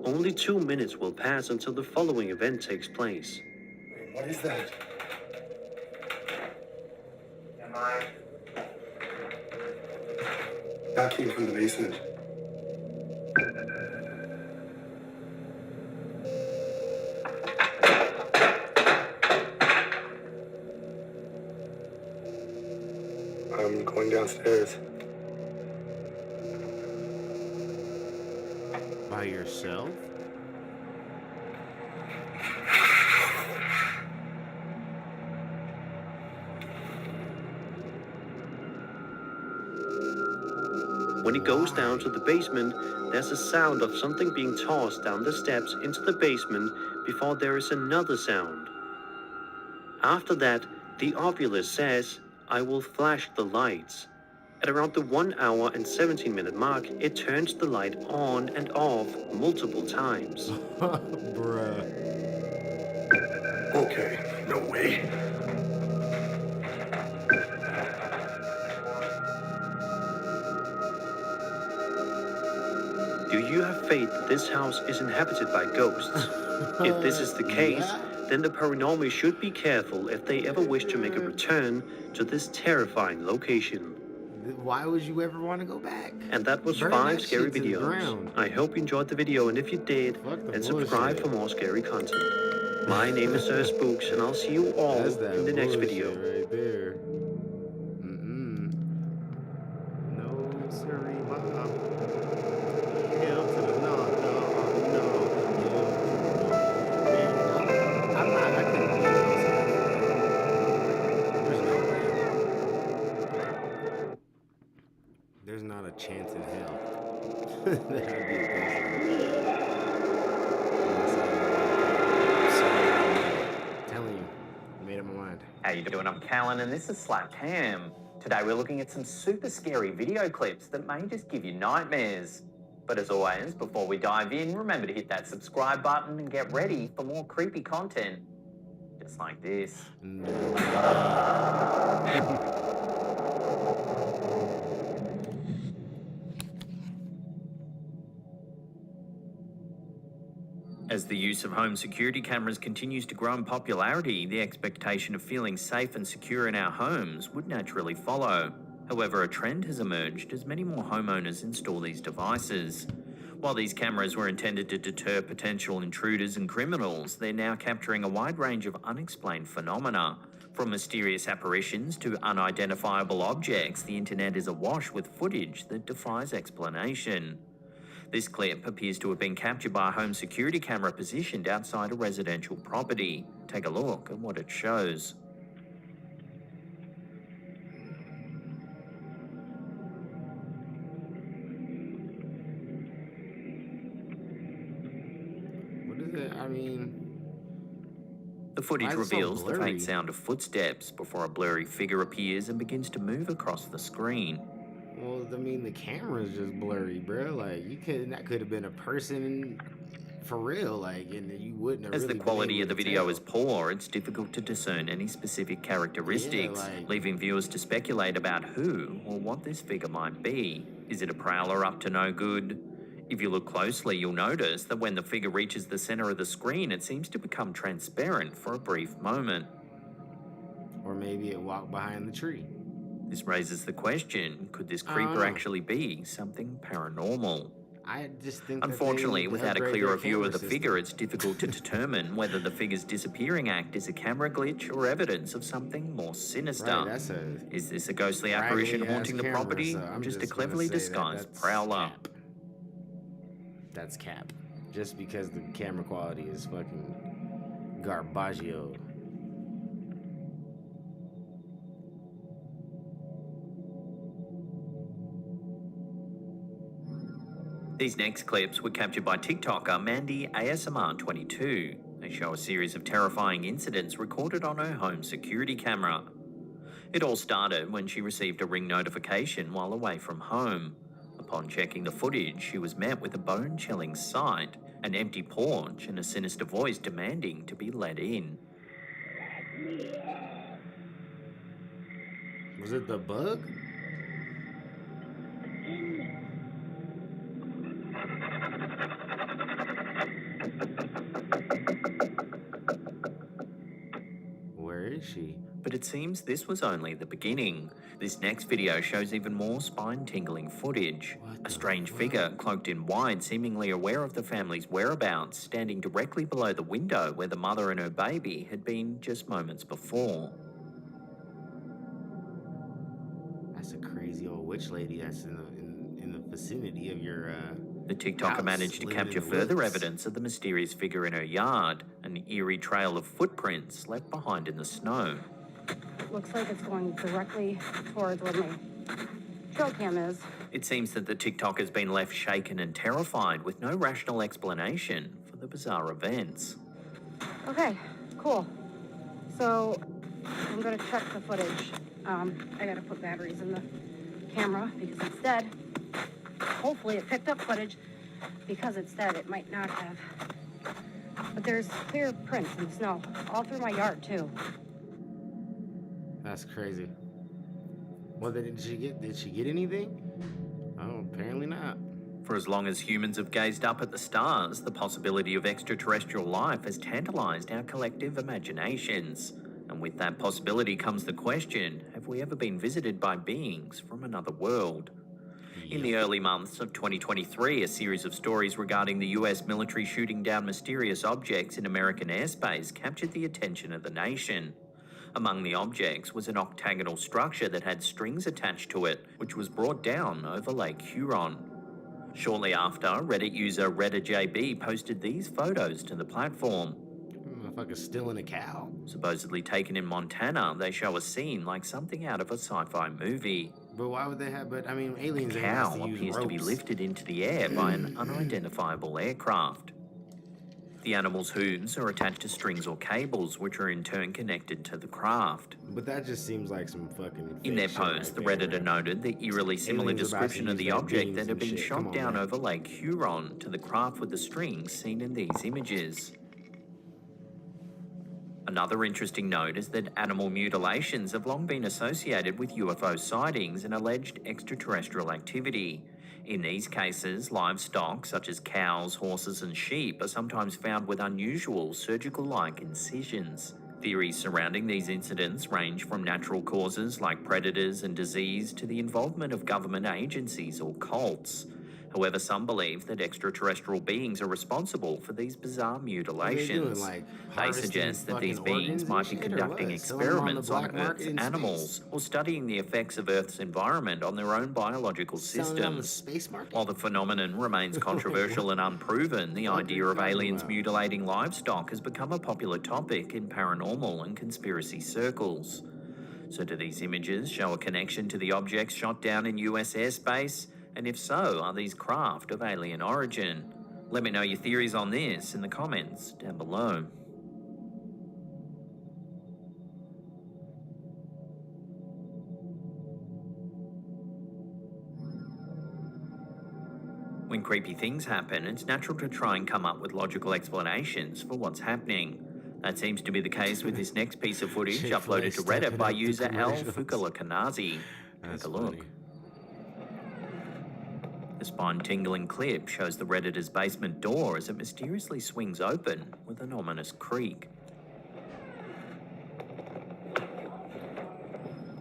Only 2 minutes will pass until the following event takes place. What is that? That came from the basement. I'm going downstairs. By yourself? When he goes down to the basement, there's a sound of something being tossed down the steps into the basement before there is another sound. After that, the ovulus says, "I will flash the lights." At around the 1 hour and 17-minute mark, it turns the light on and off multiple times. Bruh. Okay, no way. Do you have faith that this house is inhabited by ghosts? If this is the case, then the paranormal should be careful if they ever wish to make a return to this terrifying location. Why would you ever want to go back? And that was Burn 5 that scary shit to the videos. ground. I hope you enjoyed the video, and if you did, Fuck the then subscribe bullshit. for more scary content. My name is Sir Spooks, and I'll see you all That's that in the next bullshit video. right there. No, sorry, Bob. Hell to the no. Man, I'm not. I couldn't believe this. There's not a chance in hell that I'd be a ghost. I'm telling you, I made up my mind. How you doing? I'm Callan and this is Slap Cam. Today we're looking at some super scary video clips that may just give you nightmares. But as always, before we dive in, remember to hit that subscribe button and get ready for more creepy content. Just like this. As the use of home security cameras continues to grow in popularity, the expectation of feeling safe and secure in our homes would naturally follow. However, a trend has emerged as many more homeowners install these devices. While these cameras were intended to deter potential intruders and criminals, they're now capturing a wide range of unexplained phenomena. From mysterious apparitions to unidentifiable objects, the internet is awash with footage that defies explanation. This clip appears to have been captured by a home security camera positioned outside a residential property. Take a look at what it shows. What is it? I mean... The footage why is it so reveals the blurry? faint sound of footsteps before a blurry figure appears and begins to move across the screen. Well, I mean, the camera's just blurry, bro. Like, that could have been a person for real, like, and you wouldn't have As really the quality of the been able video to is poor, it's difficult to discern any specific characteristics, Yeah, like- leaving viewers to speculate about who or what this figure might be. Is it a prowler up to no good? If you look closely, you'll notice that when the figure reaches the center of the screen, it seems to become transparent for a brief moment. Or maybe it walked behind the tree. This raises the question, could this I don't creeper know. actually be something paranormal? I just think that they Unfortunately, need to without a upgrade clearer their view of camera the system. figure, it's difficult to determine whether the figure's disappearing act is a camera glitch or evidence of something more sinister. Right, that's a Is this a ghostly apparition raggedy-ass haunting the camera, property, so or I'm just a just gonna cleverly say that disguised that's prowler? cap. That's cap. Just because the camera quality is fucking garbaggio. These next clips were captured by TikToker Mandy ASMR22. They show a series of terrifying incidents recorded on her home security camera. It all started when she received a ring notification while away from home. Upon checking the footage, she was met with a bone-chilling sight, an empty porch and a sinister voice demanding to be let in. Was it the bug? Where is she? But it seems this was only the beginning. This next video shows even more spine-tingling footage. A strange figure, cloaked in white, seemingly aware of the family's whereabouts, standing directly below the window where the mother and her baby had been just moments before. That's a crazy old witch lady that's in the vicinity of your The TikToker house, managed to living capture in the further woods. evidence of the mysterious figure in her yard, an eerie trail of footprints left behind in the snow. Looks like it's going directly towards where my trail cam is. It seems that the TikTok has been left shaken and terrified with no rational explanation for the bizarre events. Okay, cool. So I'm gonna check the footage. I gotta put batteries in the camera because it's dead. Hopefully it picked up footage. Because it's dead, it might not have. But there's clear prints in the snow all through my yard too. That's crazy. Well, then did she get anything? Oh, apparently not. For as long as humans have gazed up at the stars, the possibility of extraterrestrial life has tantalized our collective imaginations. And with that possibility comes the question, have have we ever been visited by beings from another world? In the early months of 2023, a series of stories regarding the US military shooting down mysterious objects in American airspace captured the attention of the nation. Among the objects was an octagonal structure that had strings attached to it, which was brought down over Lake Huron. Shortly after, Reddit user ReddaJB posted these photos to the platform. Motherfucker's stealing a cow. Supposedly taken in Montana, they show a scene like something out of a sci-fi movie. But why would they have? But I mean, aliens. The ain't got cow to use appears to be ropes. lifted into the air by an unidentifiable aircraft. The animal's hooves are attached to strings or cables, which are in turn connected to the craft. But that just seems like some fucking. In their post, the Redditor noted the eerily similar Aliens about to description of use the their object beams that had and been shit. Come shot on, down man. over Lake Huron to the craft with the strings seen in these images. Another interesting note is that animal mutilations have long been associated with UFO sightings and alleged extraterrestrial activity. In these cases, livestock such as cows, horses and sheep are sometimes found with unusual surgical-like incisions. Theories surrounding these incidents range from natural causes like predators and disease to the involvement of government agencies or cults. However, some believe that extraterrestrial beings are responsible for these bizarre mutilations. They suggest that these beings might be conducting experiments on Earth's animals or studying the effects of Earth's environment on their own biological systems. While the phenomenon remains controversial and unproven, the idea of aliens mutilating livestock has become a popular topic in paranormal and conspiracy circles. So do these images show a connection to the objects shot down in US airspace? And if so, are these craft of alien origin? Let me know your theories on this in the comments down below. When creepy things happen, it's natural to try and come up with logical explanations for what's happening. That seems to be the case with this next piece of footage uploaded to Reddit by user L. Fukalakanazi. Take a look. The spine-tingling clip shows the Redditor's basement door as it mysteriously swings open with an ominous creak.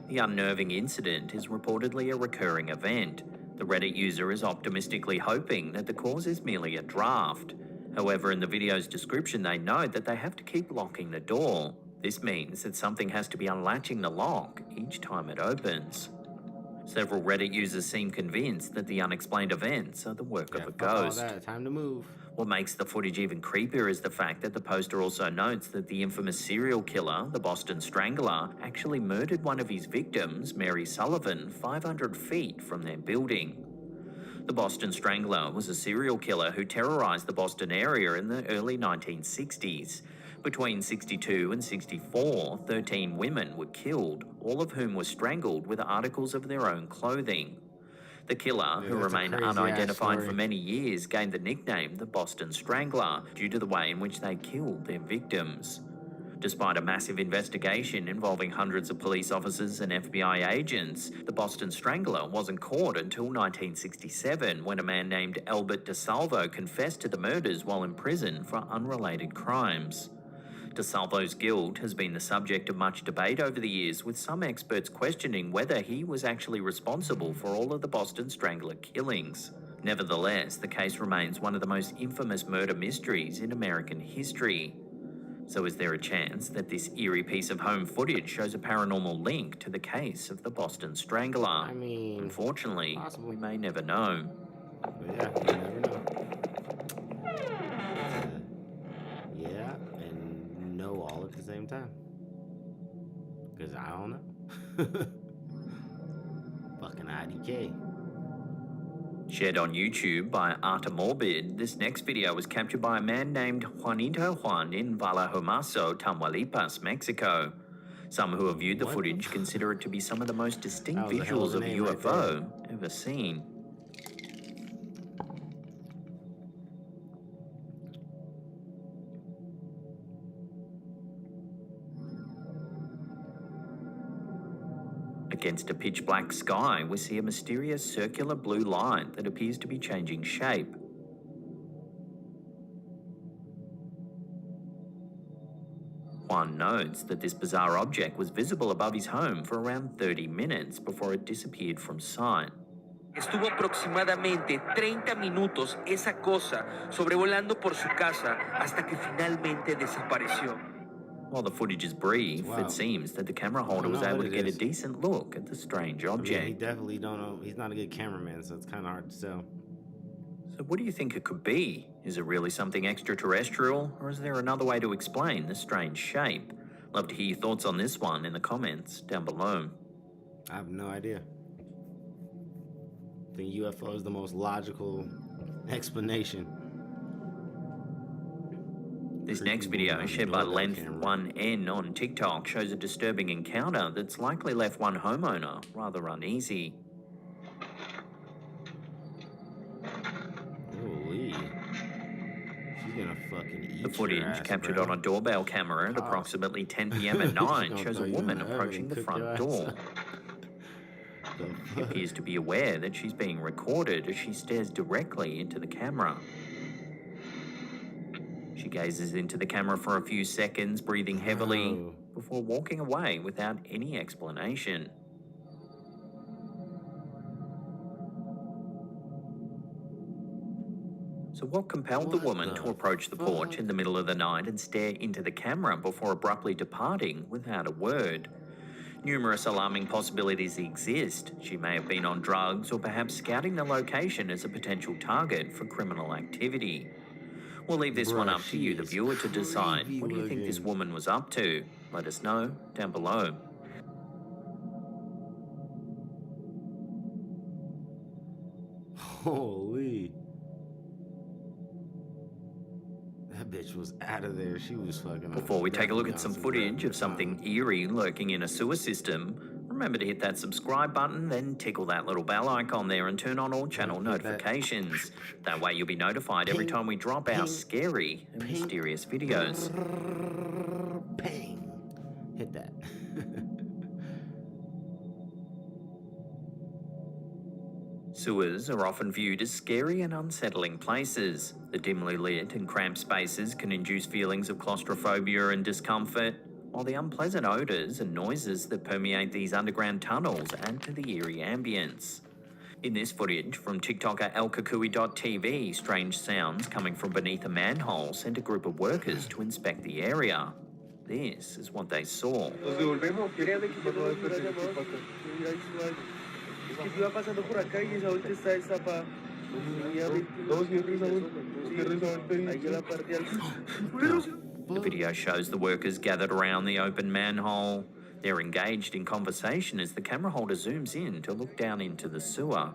The unnerving incident is reportedly a recurring event. The Reddit user is optimistically hoping that the cause is merely a draft. However, in the video's description, they note that they have to keep locking the door. This means that something has to be unlatching the lock each time it opens. Several Reddit users seem convinced that the unexplained events are the work of a ghost. Time to move. What makes the footage even creepier is the fact that the poster also notes that the infamous serial killer, the Boston Strangler, actually murdered one of his victims, Mary Sullivan, 500 feet from their building. The Boston Strangler was a serial killer who terrorized the Boston area in the early 1960s. Between 62 and 64, 13 women were killed, all of whom were strangled with articles of their own clothing. The killer, who remained unidentified for many years, gained the nickname the Boston Strangler due to the way in which they killed their victims. Despite a massive investigation involving hundreds of police officers and FBI agents, the Boston Strangler wasn't caught until 1967, when a man named Albert DeSalvo confessed to the murders while in prison for unrelated crimes. DeSalvo's guilt has been the subject of much debate over the years, with some experts questioning whether he was actually responsible for all of the Boston Strangler killings. Nevertheless, the case remains one of the most infamous murder mysteries in American history. So is there a chance that this eerie piece of home footage shows a paranormal link to the case of the Boston Strangler? I mean, unfortunately, we may never know. But yeah, you never know. Yeah, and no all at the same time. Because I don't know. Fucking IDK. Shared on YouTube by Artamorbid, this next video was captured by a man named Juanito Juan in Vallejomazo, Tamaulipas, Mexico. Some who have viewed the footage consider it to be some of the most distinct visuals of a UFO ever seen. Against a pitch-black sky, we see a mysterious circular blue light that appears to be changing shape. Kwan notes that this bizarre object was visible above his home for around 30 minutes before it disappeared from sight. Estuvo aproximadamente 30 minutos esa cosa sobrevolando por su casa hasta que finalmente desapareció. While the footage is brief, it seems that the camera holder was able to get a decent look at the strange object. I mean, he definitely don't know. He's not a good cameraman, so it's kind of hard to tell. So what do you think it could be? Is it really something extraterrestrial, or is there another way to explain the strange shape? Love to hear your thoughts on this one in the comments down below. I have no idea. I think UFO is the most logical explanation. This next video, shared by Length1N on TikTok, shows a disturbing encounter that's likely left one homeowner rather uneasy. Holy. She's gonna fucking eat The footage, captured on a doorbell camera at approximately 10 p.m. at night, shows a woman approaching the front door. She appears to be aware that she's being recorded as she stares directly into the camera. She gazes into the camera for a few seconds, breathing heavily, before walking away without any explanation. So what compelled the woman to approach the porch in the middle of the night and stare into the camera before abruptly departing without a word? Numerous alarming possibilities exist. She may have been on drugs or perhaps scouting the location as a potential target for criminal activity. We'll leave this one up to you, the viewer, to decide. What do you think this woman was up to? Let us know down below. Holy. That bitch was out of there. She was fucking. Before we take a look at some footage of something eerie lurking in a sewer system, remember to hit that subscribe button, then tickle that little bell icon there and turn on all channel notifications. That way you'll be notified every time we drop our scary and mysterious videos. Ping. Hit that. Sewers are often viewed as scary and unsettling places. The dimly lit and cramped spaces can induce feelings of claustrophobia and discomfort, while the unpleasant odours and noises that permeate these underground tunnels add to the eerie ambience. In this footage from TikToker elkakui.tv, strange sounds coming from beneath a manhole sent a group of workers to inspect the area. This is what they saw. The video shows the workers gathered around the open manhole. They're engaged in conversation as the camera holder zooms in to look down into the sewer.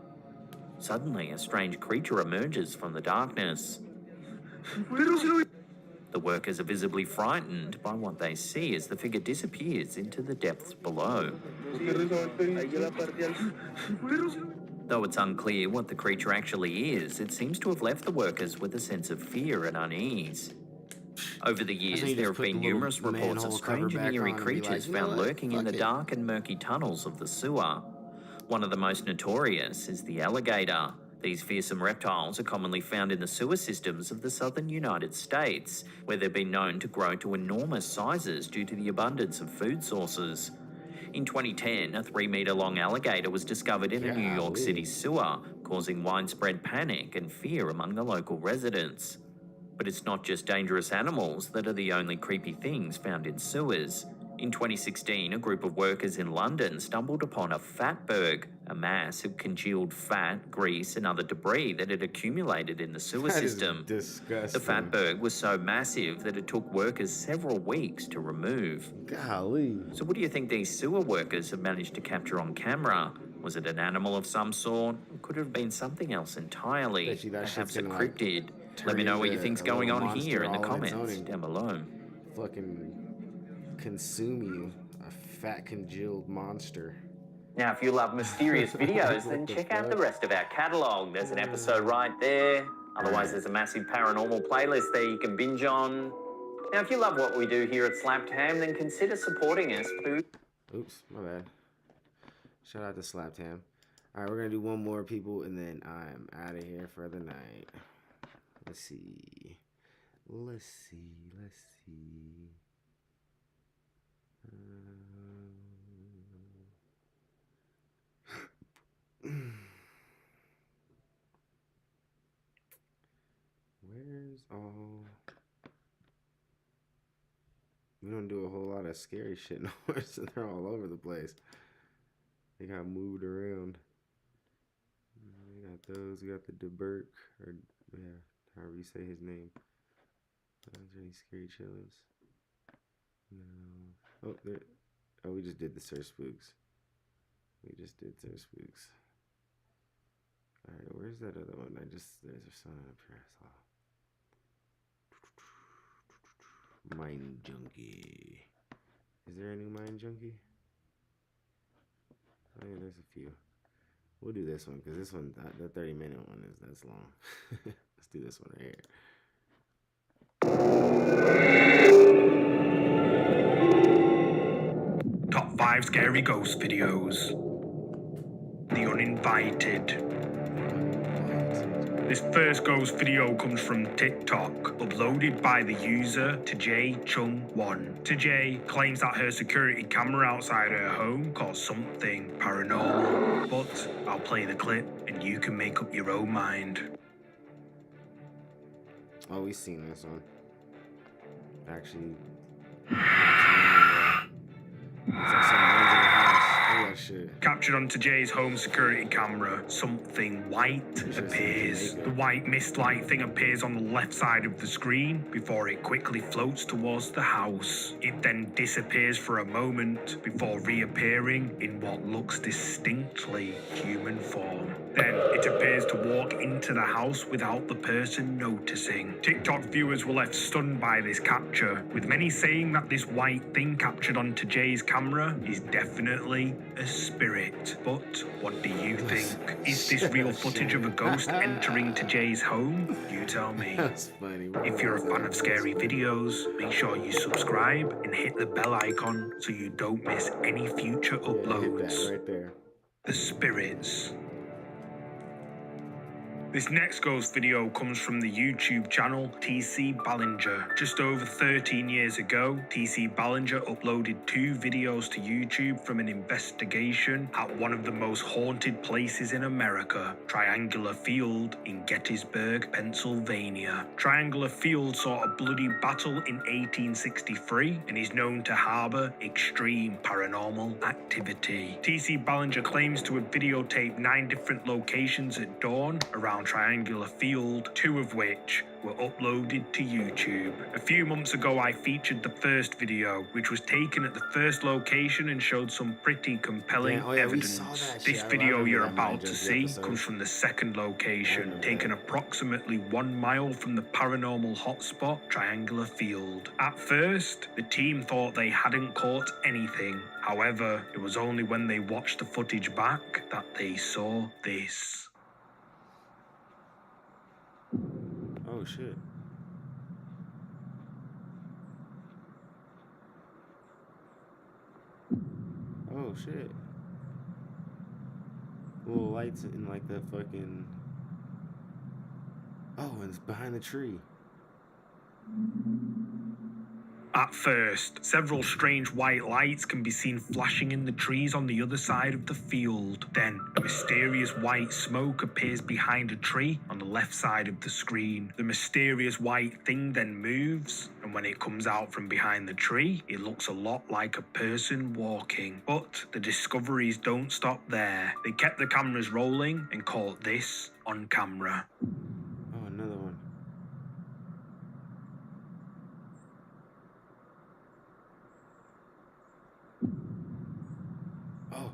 Suddenly, a strange creature emerges from the darkness. The workers are visibly frightened by what they see as the figure disappears into the depths below. Though it's unclear what the creature actually is, it seems to have left the workers with a sense of fear and unease. Over the years, there have been numerous reports of strange and eerie creatures found lurking in the dark and murky tunnels of the sewer. One of the most notorious is the alligator. These fearsome reptiles are commonly found in the sewer systems of the southern United States, where they've been known to grow to enormous sizes due to the abundance of food sources. In 2010, a 3-metre-long alligator was discovered in a New York City sewer, causing widespread panic and fear among the local residents. But it's not just dangerous animals that are the only creepy things found in sewers. In 2016, a group of workers in London stumbled upon a fatberg, a mass of congealed fat, grease and other debris that had accumulated in the sewer system. Disgusting. The fatberg was so massive that it took workers several weeks to remove. Golly. So what do you think these sewer workers have managed to capture on camera? Was it an animal of some sort? Or could it have been something else entirely? Perhaps a cryptid? Let me know what you think's going on here in the comments down below. Fucking consume you, a fat congealed monster. Now, if you love mysterious videos, then check out the rest of our catalogue. There's an episode right there. Otherwise, there's a massive paranormal playlist there you can binge on. Now, if you love what we do here at Slapped Ham, then consider supporting us through... Oops, my bad. Shout out to Slapped Ham. All right, we're going to do one more, people, and then I'm out of here for the night. Let's see. Where's all? We don't do a whole lot of scary shit no more, so they're all over the place. They got moved around. We got those. We got the DeBerk, or yeah, however you say his name. Those are any scary chillers. No. Oh, there. Oh, we just did the Sir Spooks. We just did Sir Spooks. All right, where's that other one? There's a sign up here. I saw. Mind Junkie. Is there a new Mind Junkie? Oh yeah, there's a few. We'll do this one because this one, that 30-minute one that's long. Let's do this one right here. Top 5 scary ghost videos. The Uninvited. This first ghost video comes from TikTok, uploaded by the user TJ-Chung1. TJ claims that her security camera outside her home caught something paranormal, but I'll play the clip and you can make up your own mind. Oh, we've seen this one. Actually, it's like some man's in the house. Look at that shit. Captured on Jay's home security camera, something white appears. The white mist-like thing appears on the left side of the screen before it quickly floats towards the house. It then disappears for a moment before reappearing in what looks distinctly human form. Then it appears to walk into the house without the person noticing. TikTok viewers were left stunned by this capture, with many saying that this white thing captured onto Jay's camera is definitely a spirit. But what do you think? Is this real footage of a ghost entering to Jay's home? You tell me. That's funny. If you're a fan of scary videos, make sure you subscribe and hit the bell icon so you don't miss any future uploads. Hit that right there. The spirits. This next ghost video comes from the YouTube channel TC Ballinger. Just over 13 years ago, TC Ballinger uploaded 2 videos to YouTube from an investigation at one of the most haunted places in America, Triangular Field in Gettysburg, Pennsylvania. Triangular Field saw a bloody battle in 1863 and is known to harbor extreme paranormal activity. TC Ballinger claims to have videotaped 9 different locations at dawn around Triangular Field, 2 of which were uploaded to YouTube. A few months ago, I featured the first video, which was taken at the first location and showed some pretty compelling evidence. This video you're about to see comes from the second location, taken approximately 1 mile from the paranormal hotspot, Triangular Field. At first, the team thought they hadn't caught anything. However, it was only when they watched the footage back that they saw this. Oh shit. Oh shit. Little lights in like the fucking. Oh, and it's behind the tree. At first, several strange white lights can be seen flashing in the trees on the other side of the field. Then, a mysterious white smoke appears behind a tree on the left side of the screen. The mysterious white thing then moves, and when it comes out from behind the tree, it looks a lot like a person walking. But the discoveries don't stop there. They kept the cameras rolling and caught this on camera. Oh, another one. Oh.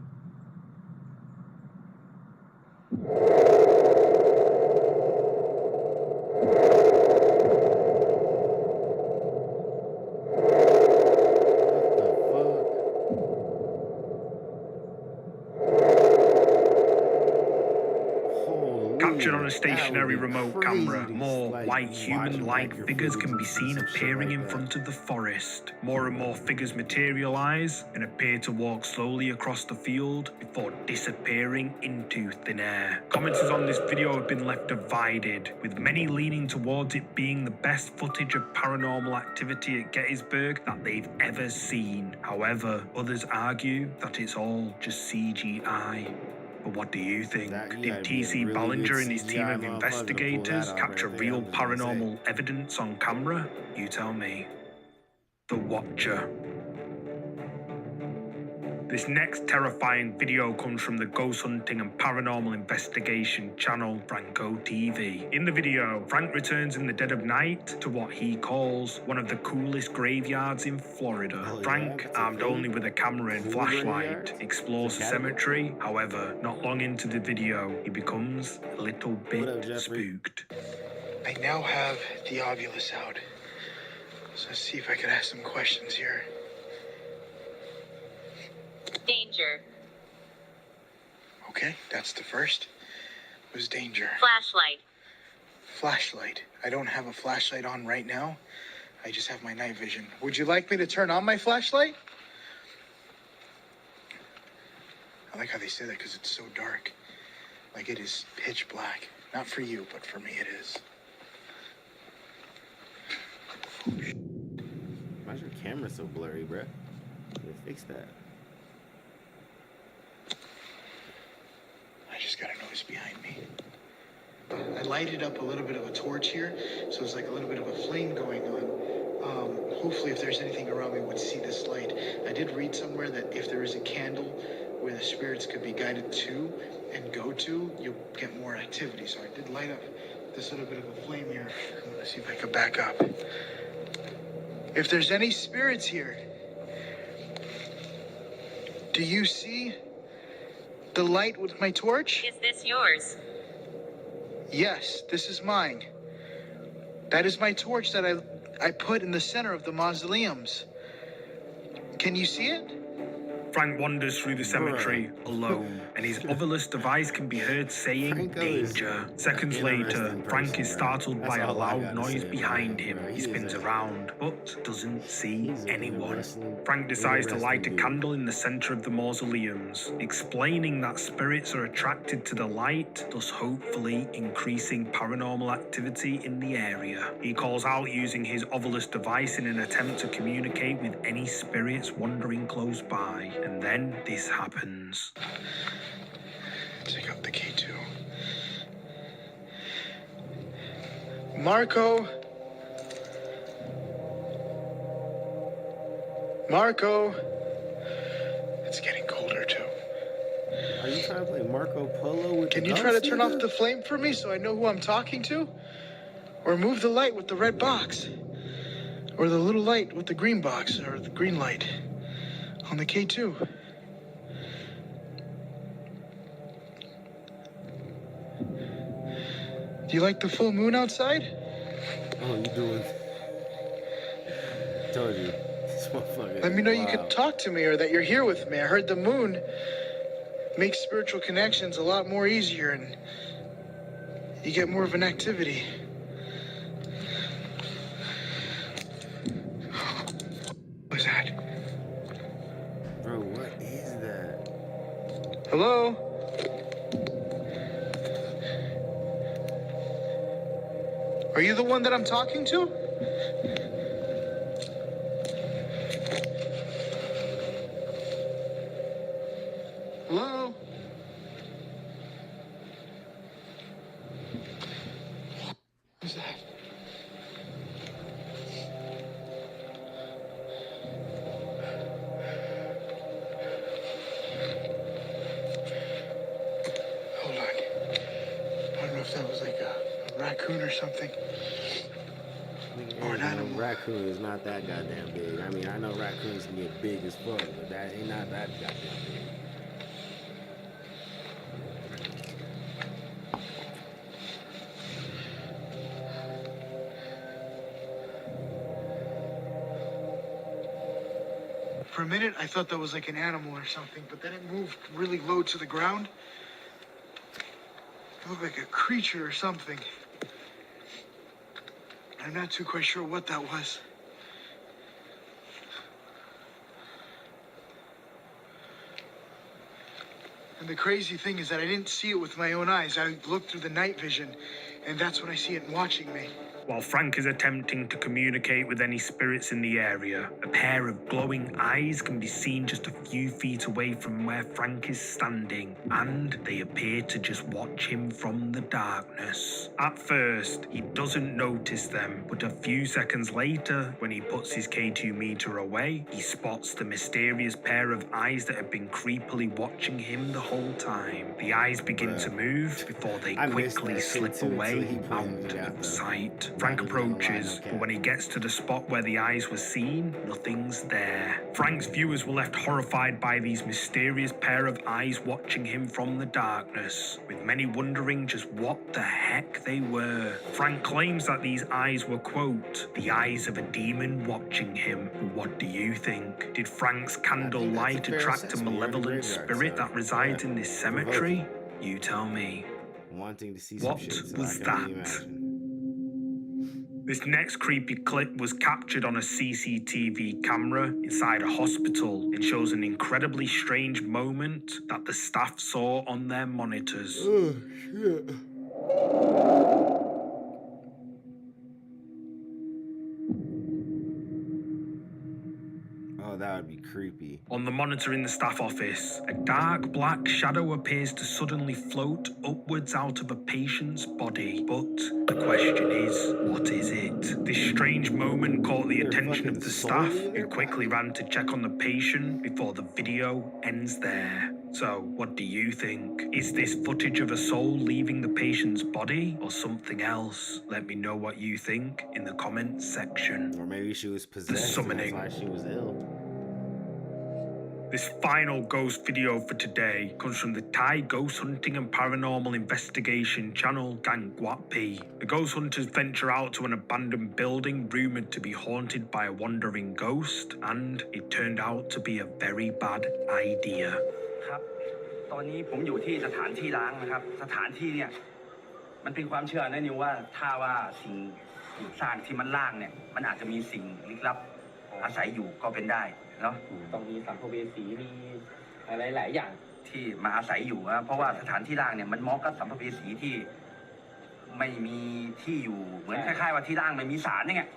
captured on a That stationary would be remote crazy camera. to, More like, white watch human-like back your figures footage can and be see seen some shit appearing like in that. front of the forest. More and more figures materialize and appear to walk slowly across the field before disappearing into thin air. Commenters on this video have been left divided, with many leaning towards it being the best footage of paranormal activity at Gettysburg that they've ever seen. However, others argue that it's all just CGI. But what do you think? Did T.C. Ballinger and his team of investigators capture real paranormal evidence on camera? You tell me. The Watcher. This next terrifying video comes from the ghost hunting and paranormal investigation channel Franco TV. In the video, Frank returns in the dead of night to what he calls one of the coolest graveyards in Florida. Frank, armed only with a camera and flashlight, explores the cemetery. However, not long into the video, he becomes a little bit spooked. I now have the ovulus out. So let's see if I can ask some questions here. Danger. Okay, that's the first. Was danger. Flashlight. Flashlight. I don't have a flashlight on right now. I just have my night vision. Would you like me to turn on my flashlight? I like how they say that because it's so dark. Like it is pitch black. Not for you, but for me it is. Why's your camera so blurry, bruh? They fix that. I just got a noise behind me. I lighted up a little bit of a torch here, so it's like a little bit of a flame going on. Hopefully if there's anything around me would see this light. I did read somewhere that if there is a candle where the spirits could be guided to and go to, you'll get more activity. So I did light up this little bit of a flame here. I'm gonna see if I can back up. If there's any spirits here, do you see the light with my torch? Is this yours? Yes, this is mine. That is my torch that I put in the center of the mausoleums. Can you see it? Frank wanders through the cemetery alone, and his ovulus device can be heard saying danger. Seconds later, Frank is startled by a loud noise behind him. He spins around, but doesn't see anyone. Frank decides to light a candle in the center of the mausoleums, explaining that spirits are attracted to the light, thus hopefully increasing paranormal activity in the area. He calls out using his ovulus device in an attempt to communicate with any spirits wandering close by. And then this happens. Take up the K2. Marco. Marco. It's getting colder too. Are you trying to play Marco Polo with Can the you try to ghost, turn nigga? off the flame for me so I know who I'm talking to? Or move the light with the red box? Or the little light with the green box, or the green light on the K2? Do you like the full moon outside? Oh, you doing? Told you. This motherfucker. Let me know you Wow. can talk to me or that you're here with me. I heard the moon makes spiritual connections a lot more easier and you get more of an activity. What was that? Bro, what is that? Hello? Are you the one that I'm talking to? Hello? Who's that? Hold on. I don't know if that was like a raccoon or something. Or an animal. Raccoon is not that goddamn big. I mean, I know raccoons can get big as fuck, but that ain't not that goddamn big. For a minute, I thought that was like an animal or something, but then it moved really low to the ground. It looked like a creature or something. I'm not too quite sure what that was. And the crazy thing is that I didn't see it with my own eyes. I looked through the night vision, and that's when I see it watching me. While Frank is attempting to communicate with any spirits in the area, a pair of glowing eyes can be seen just a few feet away from where Frank is standing, and they appear to just watch him from the darkness. At first, he doesn't notice them, but a few seconds later, when he puts his K2 meter away, he spots the mysterious pair of eyes that have been creepily watching him the whole time. The eyes begin to move before they quickly slip away out of sight. Frank approaches, but when he gets to the spot where the eyes were seen, nothing's there. Frank's viewers were left horrified by these mysterious pair of eyes watching him from the darkness, with many wondering just what the heck they were. Frank claims that these eyes were, quote, the eyes of a demon watching him. What do you think? Did Frank's candle light attract a malevolent spirit that resides in this cemetery? You tell me. Wanting to see some What shit, so was I can that? only imagine. This next creepy clip was captured on a CCTV camera inside a hospital and shows an incredibly strange moment that the staff saw on their monitors. Oh, shit. Oh, that would be creepy. On the monitor in the staff office, a dark black shadow appears to suddenly float upwards out of a patient's body. But the question is, what is it? This strange moment caught the attention of the staff, who quickly ran to check on the patient before the video ends there. So, what do you think? Is this footage of a soul leaving the patient's body or something else? Let me know what you think in the comments section. Or maybe she was possessed. The summoning. And that's why she was ill. This final ghost video for today comes from the Thai ghost hunting and paranormal investigation channel thatguymilehigh. The ghost hunters venture out to an abandoned building rumored to be haunted by a wandering ghost, and it turned out to be a very bad idea. ครับตอนนี้ผมอยู่ที่สถานที่ร้างนะครับสถานที่เนี่ยมันเป็นความเชื่อนะนิวว่าถ้าว่าสิ่งปลูกสร้างที่มันล่างเนี่ยมันอาจจะมีสิ่งลึกลับอาศัยอยู่ก็เป็นได้เนาะต้องมีสัมภเวสีมีอะไรหลายอย่างที่มาอาศัยอยู่นะเพราะว่าสถานที่ล่างเนี่ยมันเหมาะกับสัมภเวสีที่ไม่มีที่อยู่เหมือนคล้ายๆว่าที่ล่างไม่มีศาลเนี่ย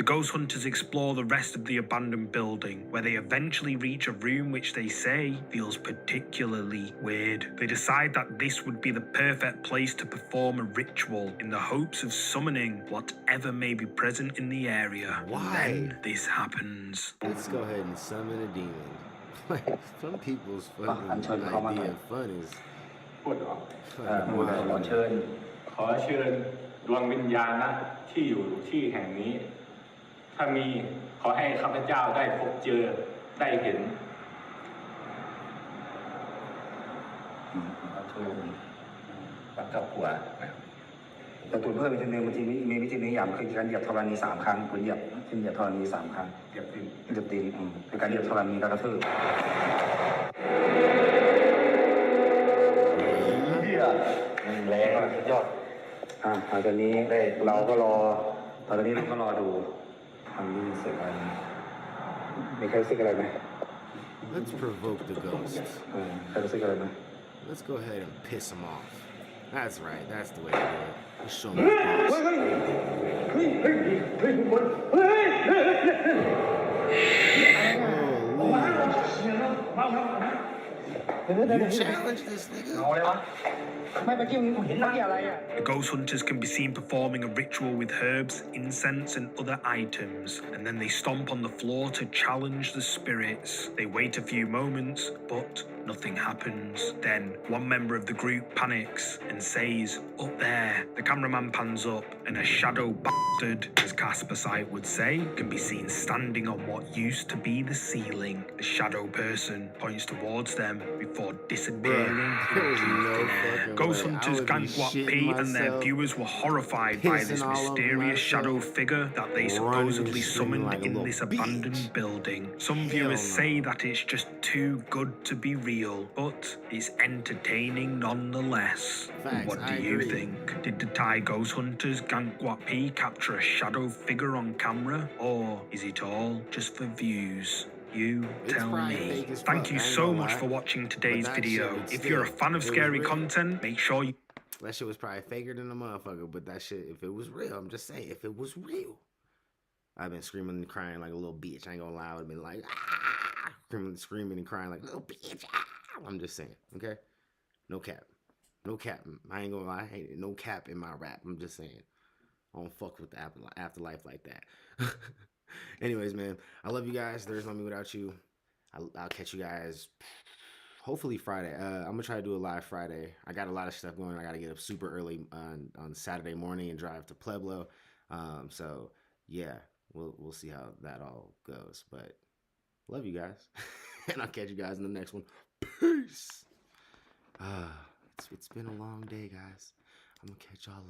The ghost hunters explore the rest of the abandoned building, where they eventually reach a room which they say feels particularly weird. They decide that this would be the perfect place to perform a ritual in the hopes of summoning whatever may be present in the area. Why? And then this happens. Let's go ahead and summon a demon. Like, some people's fucking idea of fun is... ขอเชิญดวงวิญญาณนะที่อยู่ที่แห่งนี้ ถ้ามีขอให้ข้าพเจ้าได้พบเจอได้เห็น ปักกับหัว แต่ตัวเพิ่มอีกทีนึงมันจะมีวิธีหนึ่งอย่างคือการเหยียบธรณี3 ครั้งเหยียบธรณี3 ครั้งเหยียบดินเป็นการเหยียบธรณีแล้วกระทืบแรงยอดตอนนี้เราก็รอดูทำนี่เสร็จอะไรมีใครรู้สึกอะไรไหม Let's provoke the ghosts. ใครรู้สึกอะไรไหม Let's go ahead and piss them off. That's right. That's the way to do it. Let's show them You challenge this nigga? The ghost hunters can be seen performing a ritual with herbs, incense, and other items, and then they stomp on the floor to challenge the spirits. They wait a few moments, but nothing happens. Then one member of the group panics and says, "Up there." The cameraman pans up, and a shadow bastard, as Casper Sight would say, can be seen standing on what used to be the ceiling. The shadow person points towards them before disappearing into thin air. Ghost hunters thatguymilehigh and their viewers were horrified by this mysterious shadow figure that they supposedly summoned in this abandoned building. Some viewers say that it's just too good to be real. real, but it's entertaining nonetheless. Facts, What do I you agree. think? Did the Thai ghost hunters Gankwat P capture a shadow figure on camera, or is it all just for views? You It's tell probably me. fake as Thank fuck, you I ain't so gonna much lie. for watching But today's that video. shit, If you're a still, fan of if it was scary real- content, make sure you... That shit was probably faker than a motherfucker, but that shit, if it was real, I'm just saying, if it was real, I've been screaming and crying like a little bitch. I ain't gonna lie, I would have been like, ah, screaming and crying like a little bitch. Ah. I'm just saying, okay? No cap. No cap. I ain't gonna lie, ain't no cap in my rap. I'm just saying. I don't fuck with the afterlife like that. Anyways, man, I love you guys. There's no me without you. I'll catch you guys hopefully Friday. I'm gonna try to do a live Friday. I got a lot of stuff going. I gotta get up super early on Saturday morning and drive to Pueblo. So yeah, we'll see how that all goes. But love you guys, and I'll catch you guys in the next one. Peace. It's been a long day, guys. I'm gonna catch y'all later.